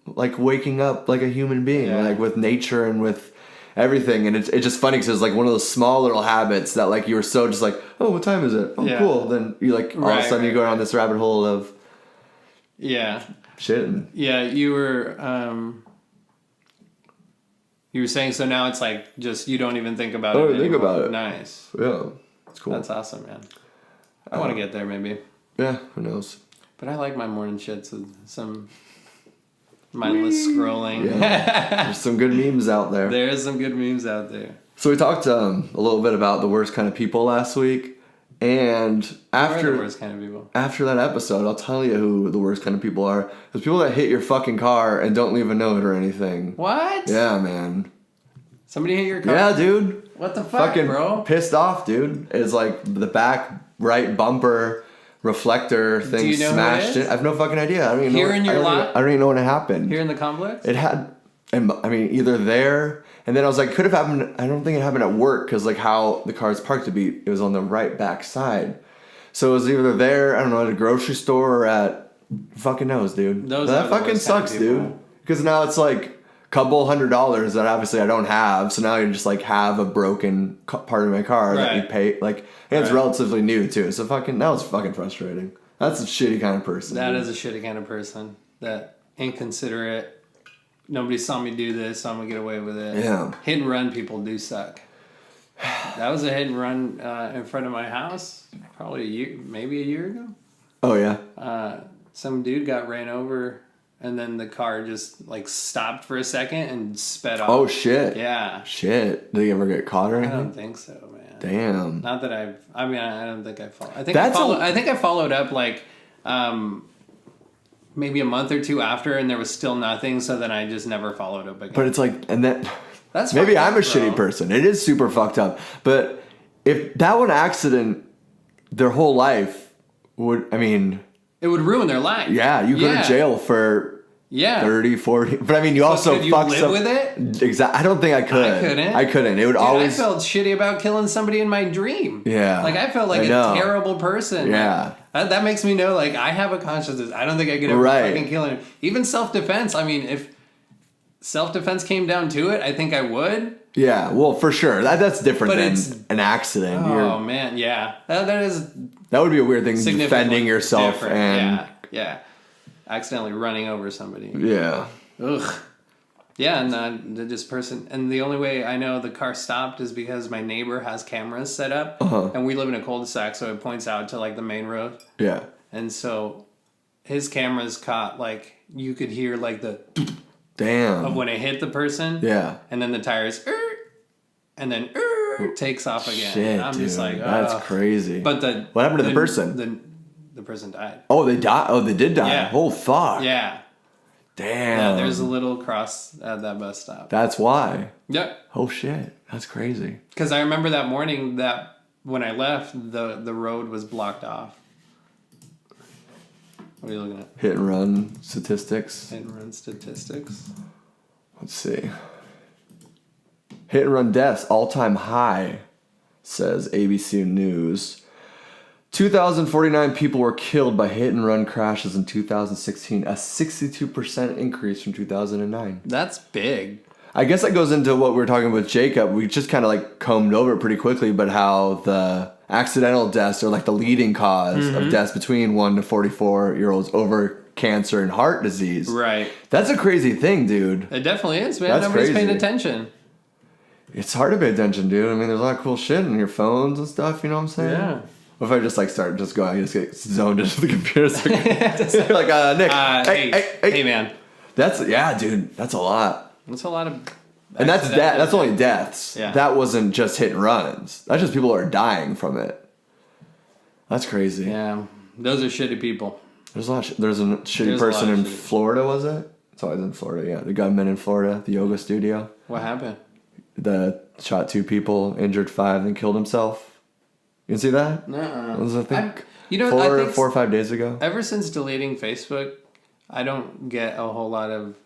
like waking up like a human being, like with nature and with everything. And it's just funny because it's like one of those small little habits that like you were so just like, oh, what time is it? Oh, cool. Then you like all of a sudden you go down this rabbit hole of shit. Yeah, you were saying so now it's like just you don't even think about it. I don't think about it. Nice. Yeah, it's cool. That's awesome, man. I want to get there maybe. Yeah, who knows? But I like my morning shits with some mindless scrolling. Yeah. There's some good memes out there. There is some good memes out there. So we talked a little bit about the worst kind of people last week. And after the worst kind of people. After that episode, I'll tell you who the worst kind of people are. There's people that hit your fucking car and don't leave a note or anything. What? Yeah, man. Somebody hit your car? Yeah, dude. What the fuck, fucking bro? Pissed off, dude. It's like the back right bumper reflector thing smashed in. I have no fucking idea. I don't even know. Here in your lot? I don't even know when it happened. Here in the complex? It had, I mean, either there, and then I was like, could have happened. I don't think it happened at work because like how the car's parked to be, it was on the right back side. So it was either there, I don't know, at a grocery store or at, fucking knows, dude. That fucking sucks, dude. Because now it's like $200 that obviously I don't have. So now you just like have a broken part of my car that you pay. Like, and it's relatively new too. So that was fucking frustrating. That's a shitty kind of person. That is a shitty kind of person. That inconsiderate. Nobody saw me do this, so I'm gonna get away with it. Yeah. Hit and run people do suck. That was a hit and run in front of my house probably maybe a year ago. Oh yeah. Some dude got ran over and then the car just like stopped for a second and sped off. Oh shit. Yeah. Shit. Did he ever get caught or anything? I don't think so, man. Damn. Not that I don't think I followed. I think I followed up like maybe a month or two after and there was still nothing, so then I just never followed up again. But it's like, and then that's maybe I'm a shitty person. It is super fucked up. But if that one accident, their whole life would, I mean, it would ruin their life. Yeah, you go to jail for Yeah. 30, 40. But I mean, you also could you fuck live with it? Exactly. I don't think I could. I couldn't. It would always. I felt shitty about killing somebody in my dream. Yeah. Like, I felt like a terrible person. Yeah. Like, that makes me know, like, I have a conscience. I don't think I could ever fucking kill him. Even self-defense. I mean, if self-defense came down to it, I think I would. Yeah, well, for sure. That's different than an accident. Oh, man, yeah. That would be a weird thing, defending yourself different. and... Yeah. Accidentally running over somebody. Yeah. Ugh. Yeah, and this person... And the only way I know the car stopped is because my neighbor has cameras set up. And we live in a cul-de-sac, so it points out to, like, the main road. Yeah. And so his cameras caught, like... You could hear, like, the... Damn. Of when it hit the person. Yeah. And then the tires... And then... takes off again. Shit, I'm dude. just like... That's crazy. But what happened to the person? The person died. Oh, they died? Oh, they did die? Yeah. Oh, fuck. Yeah. Damn. Yeah, there's a little cross at that bus stop. That's why? Yep. Oh, shit. That's crazy. Because I remember that morning that when I left, the road was blocked off. What are you looking at? Hit and run statistics. Hit and run statistics. Let's see. Hit and run deaths, all-time high, says ABC News. 2,049 people were killed by hit and run crashes in 2016, a 62% increase from 2009. That's big. I guess that goes into what we were talking with Jacob. We just kind of like combed over it pretty quickly, but how the accidental deaths are like the leading cause of deaths between 1 to 44-year-olds over cancer and heart disease. Right. That's a crazy thing, dude. It definitely is, man. That's Nobody's crazy. paying attention. It's hard to pay attention, dude. I mean, there's a lot of cool shit on your phones and stuff, you know what I'm saying? Yeah. What if I just like start just going, I just get zoned into the computer? Like, Nick, hey, man. Dude, that's a lot. That's a lot of... And that's only deaths. Yeah. That wasn't just hit and runs. That's just people who are dying from it. That's crazy. Yeah. Those are shitty people. There's a shitty person in Florida, was it? It's always in Florida, yeah. The gunman in Florida, the yoga studio. What happened? Shot 2 people, injured 5, and killed himself. You can see that? No. It was, I think, I think 4 or 5 days ago. Ever since deleting Facebook, I don't get a whole lot of...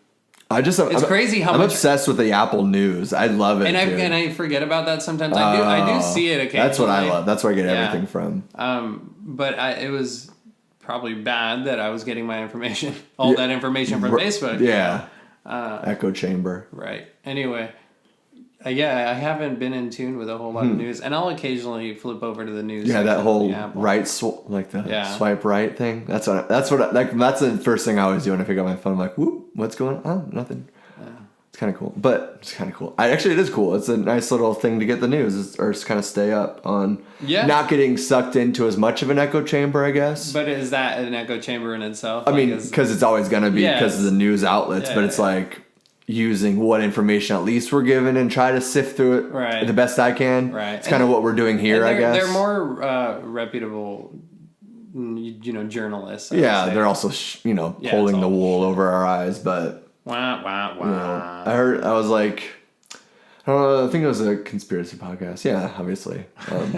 It's crazy how I'm much... obsessed with the Apple News. I love it, and I forget about that sometimes. I do see it occasionally. That's what I love. That's where I get everything from. But it was probably bad that I was getting my information, that information from Facebook. Yeah. Echo chamber. Right. Anyway... I haven't been in tune with a whole lot of news, and I'll occasionally flip over to the news. Yeah, that whole swipe right thing. That's the first thing I always do when I pick up my phone. I'm like, whoop, what's going on? Oh, nothing. Yeah. It's kind of cool, but it's kind of cool. It is cool. It's a nice little thing to get the news, or just kind of stay up on. Yeah. Not getting sucked into as much of an echo chamber, I guess. But is that an echo chamber in itself? I mean, because it's always gonna be because of the news outlets, but it's like. Using what information at least we're given and try to sift through it the best I can. Right. It's kind of what we're doing here, I guess. They're more reputable, journalists. They're also, pulling the wool over our eyes, but... I was like... I don't know, I think it was a conspiracy podcast. Yeah, obviously.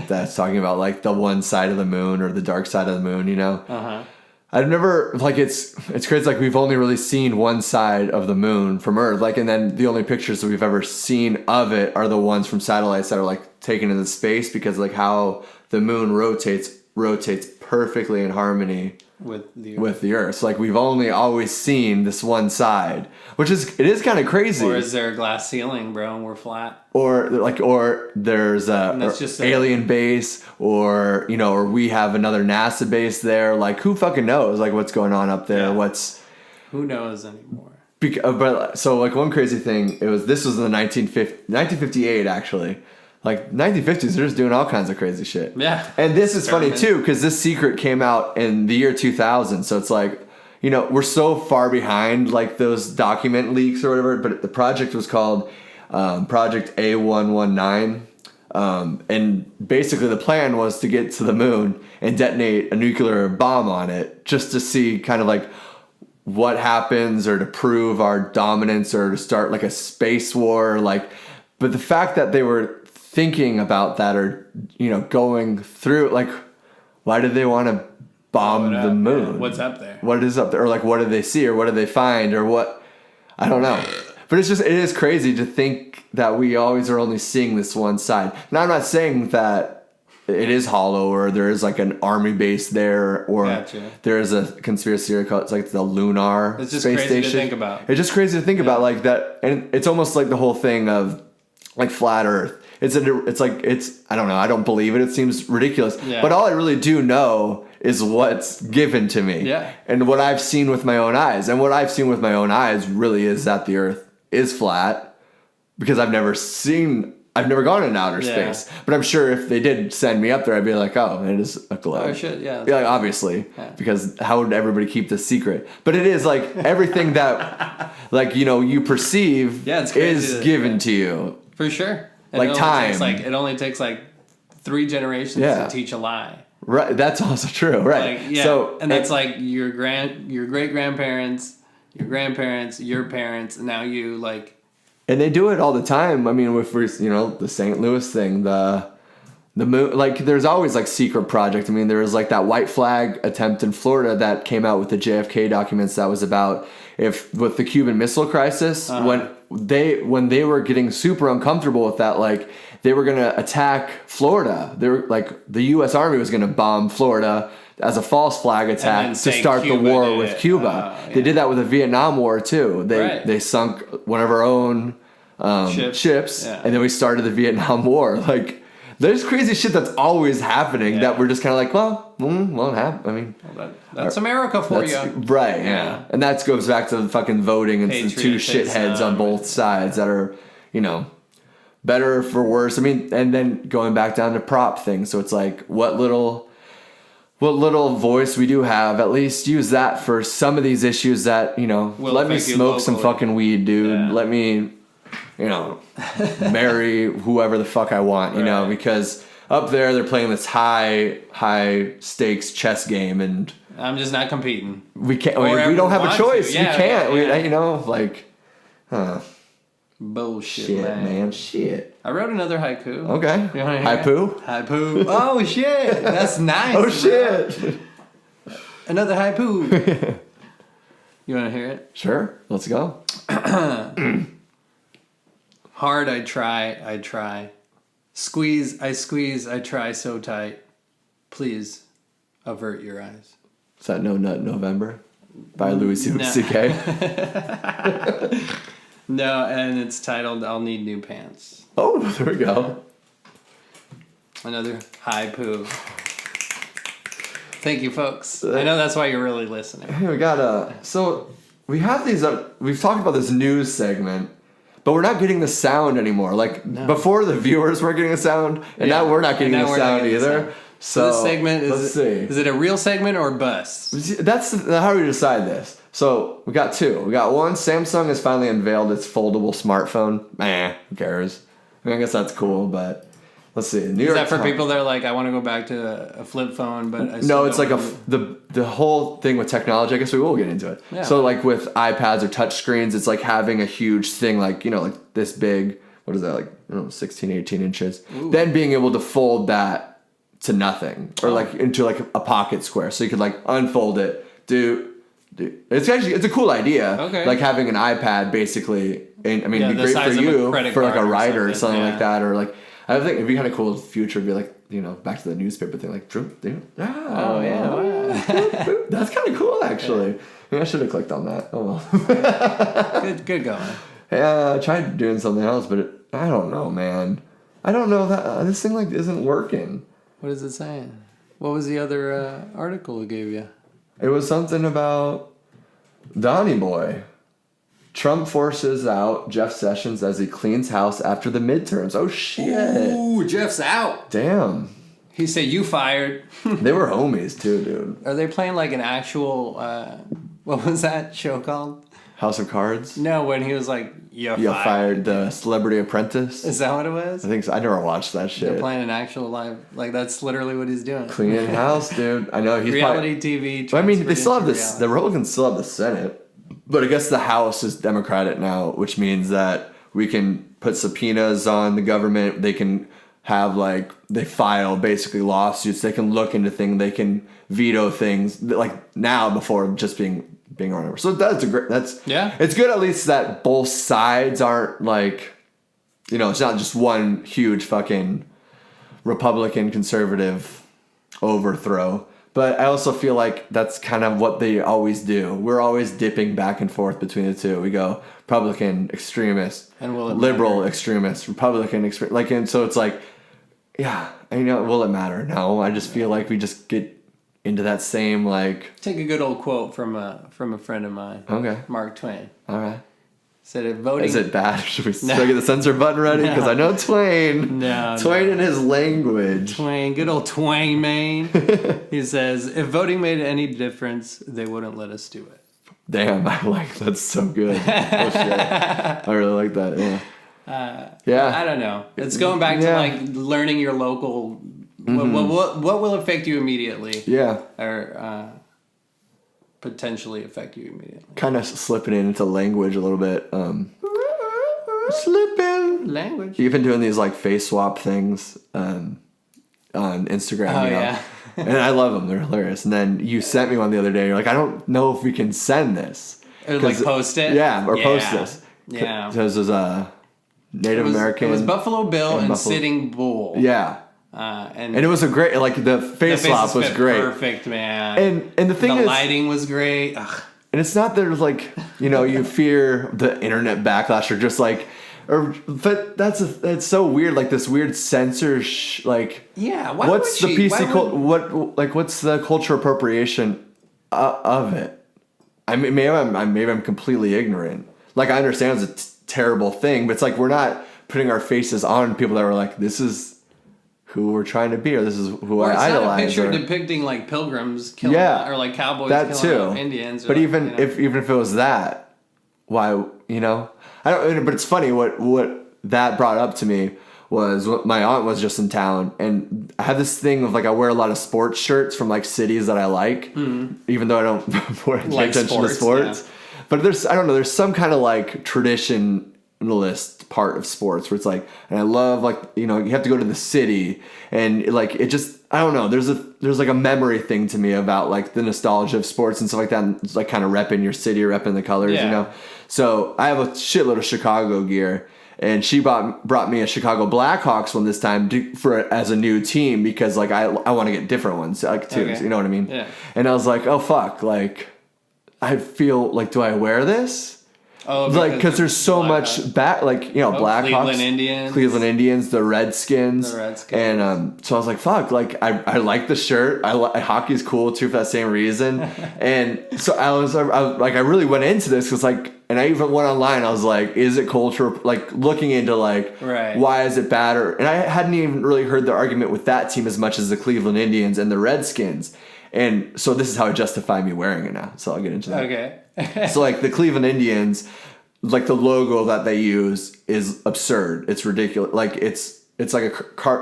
That's talking about, like, the one side of the moon or the dark side of the moon, Uh-huh. I've never, it's crazy, like, we've only really seen one side of the moon from Earth, and then the only pictures that we've ever seen of it are the ones from satellites that are, taken into space, because, how the moon rotates perfectly in harmony with the Earth. So, we've only always seen this one side, it is kind of crazy. Or is there a glass ceiling, bro, and we're flat? Or there's a alien base, or we have another NASA base there. Who fucking knows? What's going on up there? Yeah. Who knows anymore? One crazy thing, this was in the 1958 actually. 1950s, they're just doing all kinds of crazy shit. Yeah. And this is funny too, because this secret came out in the year 2000. So it's we're so far behind those document leaks or whatever, but the project was called Project A119. And basically the plan was to get to the moon and detonate a nuclear bomb on it, just to see kind of what happens, or to prove our dominance, or to start a space war. But the fact that they were thinking about that, or going through, why did they want to bomb the moon. Yeah. What's up there? What is up there? Or like, what did they see? Or what did they find? Or what? I don't know. But it is crazy to think that we always are only seeing this one side. Now, I'm not saying that it is hollow or there is like an army base there or there is a conspiracy theory called, it's like the lunar it's just space crazy station. To think about. It's just crazy to think about like that. And it's almost like the whole thing of like flat earth. I don't know. I don't believe it. It seems ridiculous. Yeah. But all I really do know is what's given to me. Yeah. And what I've seen with my own eyes. And what I've seen with my own eyes really is that the earth is flat because I've never gone in outer space. But I'm sure if they did send me up there, I'd be like, oh, it is a globe. Oh, shit, yeah. Yeah, like, obviously. Yeah. Because how would everybody keep this secret? But it is like everything that, like, you perceive is given to you. For sure. And like time. It only takes 3 generations to teach a lie. Right. That's also true. Right. So, and that's like your great-grandparents, your grandparents, your parents, and now you like. And they do it all the time. I mean, with the St. Louis thing, the moon, like there's always like secret project. I mean, there was like that white flag attempt in Florida that came out with the JFK documents that was about with the Cuban Missile Crisis when they were getting super uncomfortable with that, like they were going to attack Florida. They were like the U.S. Army was going to bomb Florida as a false flag attack to start the war with Cuba. They did that with the Vietnam War too. They sunk one of our own ships, and then we started the Vietnam War. Like there's crazy shit that's always happening that we're just kind of like, won't happen. I mean, that's America for you, right? Yeah, and that goes back to the fucking voting and the two shitheads on both sides that are, better for worse. I mean, and then going back down to prop things. So it's like, what little voice we do have, at least use that for some of these issues that, let me smoke some fucking weed, dude. Yeah. Let me, marry whoever the fuck I want, because up there they're playing this high stakes chess game and I'm just not competing. We can't, we don't have a choice. We can't, bullshit, man. Shit. I wrote another haiku. Okay. Haiku? Haiku. Oh, shit. That's nice. Oh, shit. Another haiku. You want to hear it? Sure. Let's go. Hard I try. Squeeze, I try so tight. Please avert your eyes. Is that No Nut November by Louis C.K.? No, and it's titled I'll Need New Pants. Oh, there we go. Another haiku. Thank you, folks. I know that's why you're really listening. Hey, we got so we have these we've talked about this news segment, but we're not getting the sound anymore. Like before the viewers weren't getting the sound, and now we're not getting the sound either. So this segment is it a real segment or bust? That's how do we decide this? So we got two. We got one. Samsung has finally unveiled its foldable smartphone. Who cares? I guess that's cool, but let's see. Is that for people that are like, I want to go back to a flip phone, but no, it's like the whole thing with technology. I guess we will get into it. Yeah. So like with iPads or touch screens, it's like having a huge thing, like like this big. What is that, like 16, 18 inches? Ooh. Then being able to fold that to nothing or like into like a pocket square, so you could like unfold it, it's a cool idea. Okay. Like having an iPad basically, and I mean, it'd be great for you for like a writer or something like that, or like I think it'd be kind of cool in the future to be like back to the newspaper thing, like that's kind of cool actually. Yeah. I mean, I should have clicked on that. Oh well. good going. Yeah, I tried doing something else, but I don't know, man. I don't know that this thing isn't working. What is it saying? What was the other article it gave you? It was something about Donnie Boy. Trump forces out Jeff Sessions as he cleans house after the midterms. Oh, shit. Ooh, Jeff's out. Damn. He said, you fired. They were homies, too, dude. Are they playing like an actual, what was that show called? House of Cards? No, when he was like, you fired the Celebrity Apprentice. Is that what it was? I think so. I never watched that shit. They're playing an actual live, like that's literally what he's doing. Cleaning house, dude. I know he's reality TV. I mean, they still have this. The Republicans still have the Senate, but I guess the House is Democratic now, which means that we can put subpoenas on the government. They can have like they file basically lawsuits. They can look into things. They can veto things like now before just being run over. So that's it's good at least that both sides aren't like, you know, it's not just one huge fucking Republican conservative overthrow. But I also feel like that's kind of what they always do. We're always dipping back and forth between the two. We go Republican extremist, and liberal extremist, Republican extremist. Like, and so it's like, yeah, I know. Will it matter? No, I just feel like we just get into that same like. Take a good old quote from a friend of mine. Okay. Mark Twain. All right. Said if voting. Is it bad? Should we get the censor button ready? Because I know Twain. Twain and his language. Twain, good old Twain, man. He says, if voting made any difference, they wouldn't let us do it. Damn, I like that's so good. Oh, shit. I really like that. Yeah. Yeah. I don't know. It's going back to like learning your local. What will affect you immediately? Yeah. Or potentially affect you immediately. Kind of slipping into language a little bit. Slipping language. You've been doing these like face swap things on Instagram. Oh, you know? yeah. And I love them. They're hilarious. And then you sent me one the other day. You're like, I don't know if we can send this. Or like post it? Yeah, or post this. Yeah. Because it was Native American. It was Buffalo Bill and Sitting Bull. Yeah. And it was a great, like the face swap was great. Perfect, man. And the thing is, the lighting was great. Ugh. And it's not that like, you know, you fear the internet backlash or just like, but that's so weird. Like this weird censor, like, yeah. What's the PC what's the cultural appropriation of it? I mean, maybe I'm completely ignorant. Like I understand it's a terrible thing, but it's like we're not putting our faces on people that were like, this is who we're trying to be, or this is who I idolize. It's not a picture depicting like pilgrims killing, or like cowboys killing Indians. But even if it was that, why, you know, I don't. But it's funny what that brought up to me was my aunt was just in town, and I have this thing of like I wear a lot of sports shirts from like cities that I like, even though I don't pay attention to sports. Yeah. But there's some kind of like traditionalist part of sports where it's like, and I love like, you know, you have to go to the city and like it just, I don't know, there's like a memory thing to me about like the nostalgia of sports and stuff like that, and it's like kind of repping your city, repping the colors, you know. So I have a shitload of Chicago gear, and she brought me a Chicago Blackhawks one this time as a new team because like I want to get different ones like too, you know what I mean? Yeah. And I was like, oh fuck, like I feel like, do I wear this? Oh, like because there's so much like, you know, Blackhawks, Cleveland Indians, the Redskins, and so I was like, fuck, like I like the shirt. Hockey's cool too for that same reason, and so I was like, I really went into this because like, and I even went online. I was like, is it culture? Like looking into like, why is it bad? And I hadn't even really heard the argument with that team as much as the Cleveland Indians and the Redskins. And so this is how I justify me wearing it now. So I'll get into that. Okay. So like the Cleveland Indians, like the logo that they use is absurd. It's ridiculous. Like it's like a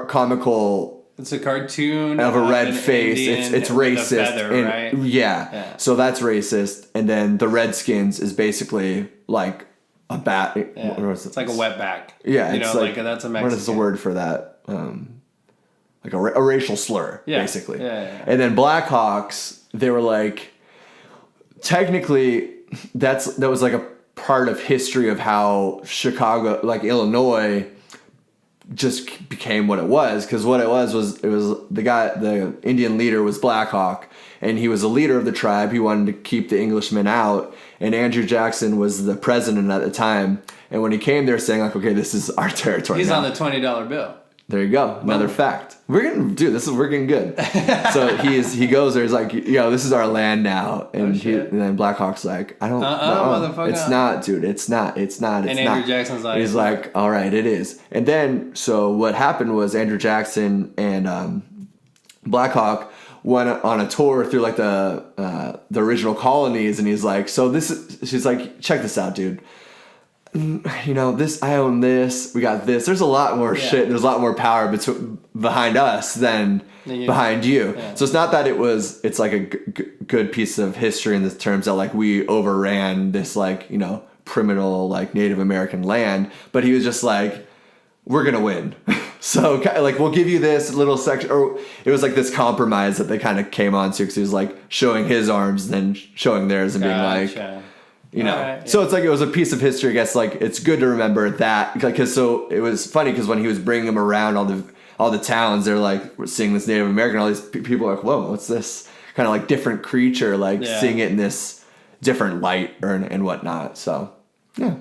comical. It's a cartoon of a red face. It's racist. With a feather, right? Yeah. So that's racist. And then the Redskins is basically like a bat. Yeah. It's like a wetback. Yeah. You know, like that's a Mexican. What is the word for that? Like a racial slur, basically. Yeah. And then Blackhawks, they were like, technically, that was like a part of history of how Chicago, like Illinois, just became what it was. Because what it was the Indian leader was Blackhawk, and he was a leader of the tribe. He wanted to keep the Englishmen out, and Andrew Jackson was the president at the time. And when he came there saying like, okay, this is our territory. He's on the $20 bill. There you go. Another fact. We're getting good. So he goes there. He's like, yo, this is our land now. And and then Blackhawk's like, I don't know. Motherfucker. It's not, dude. It's not. And Andrew Jackson's like, he's like, all right, it is. And then, so what happened was Andrew Jackson and Blackhawk went on a tour through like the original colonies. And he's like, she's like, check this out, dude. You know, I own this, we got this. There's a lot more shit. There's a lot more power behind us than behind you. Yeah. So it's not that it's like a good piece of history in the terms that like we overran this like, you know, primal like Native American land, but he was just like, we're going to win. So like we'll give you this little section, or it was like this compromise that they kind of came on to because he was like showing his arms and then showing theirs and being like, right, so it's like it was a piece of history. I guess like it's good to remember that because so it was funny because when he was bringing them around all the towns, they're like we're seeing this Native American. All these people are like, whoa, what's this kind of like different creature? Like seeing it in this different light and whatnot. So yeah.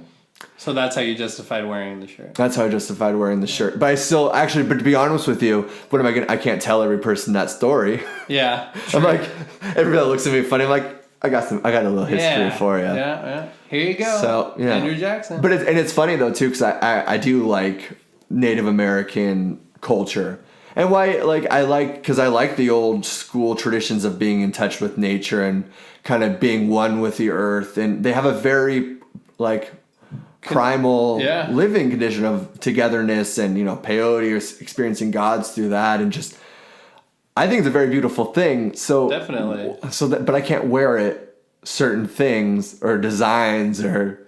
So that's how you justified wearing the shirt. That's how I justified wearing the shirt. But I still, actually, but to be honest with you, what am I going to, I can't tell every person that story. Yeah. True. I'm like, everybody looks at me funny. I'm like, I got a little history for you. Yeah. Here you go. So, yeah. Andrew Jackson. But it's funny though, too, because I do like Native American culture. And why, because I like the old school traditions of being in touch with nature and kind of being one with the earth. And they have a very, primal living condition of togetherness and peyote or experiencing gods through that, and just I think it's a very beautiful thing. So definitely. But I can't wear it certain things or designs or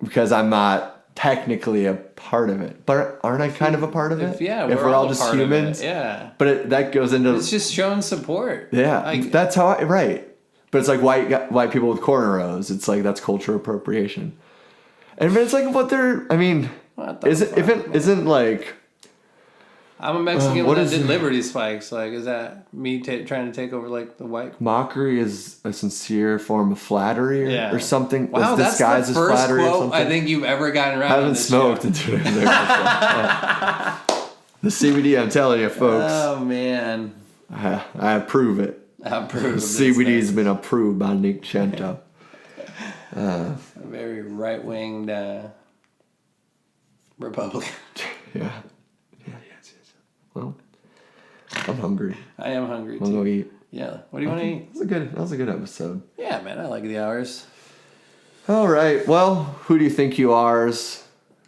because I'm not technically a part of it. But aren't I kind of a part of it? If we're all just humans. Yeah. But that goes into it's just showing support. Yeah, that's how right. But it's like white people with cornrows. It's like that's cultural appropriation. And it's like what they're. I mean, isn't like. I'm a Mexican that did Liberty Spikes. Like, is that me trying to take over like the white? Mockery is a sincere form of flattery or something. Wow, that's the first quote I think you've ever gotten around. I haven't smoked until the CBD. I'm telling you, folks. Oh man, I approve it. I approve. The CBD's been approved by Nick Chento. A very right-winged Republican. Yeah. Yes. Well, I'm hungry. I am hungry too. I'll go eat. Yeah. What do you want to eat? That was a good episode. Yeah, man. I like the hours. All right. Well, who do you think you are?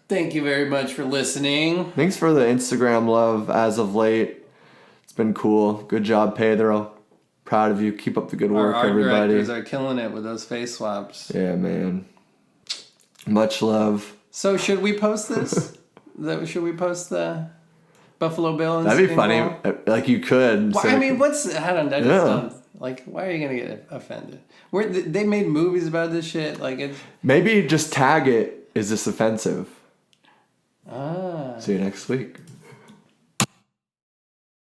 Thank you very much for listening. Thanks for the Instagram love as of late. It's been cool. Good job, Pedro. Proud of you. Keep up the good work, everybody. Our directors are killing it with those face swaps. Yeah, man. Much love. So should we post this? Should we post the Buffalo Bill? That'd be funny. Like you could. Well, I mean, why are you gonna get offended? They made movies about this shit. Like it's maybe just tag it. Is this offensive? Ah. See you next week.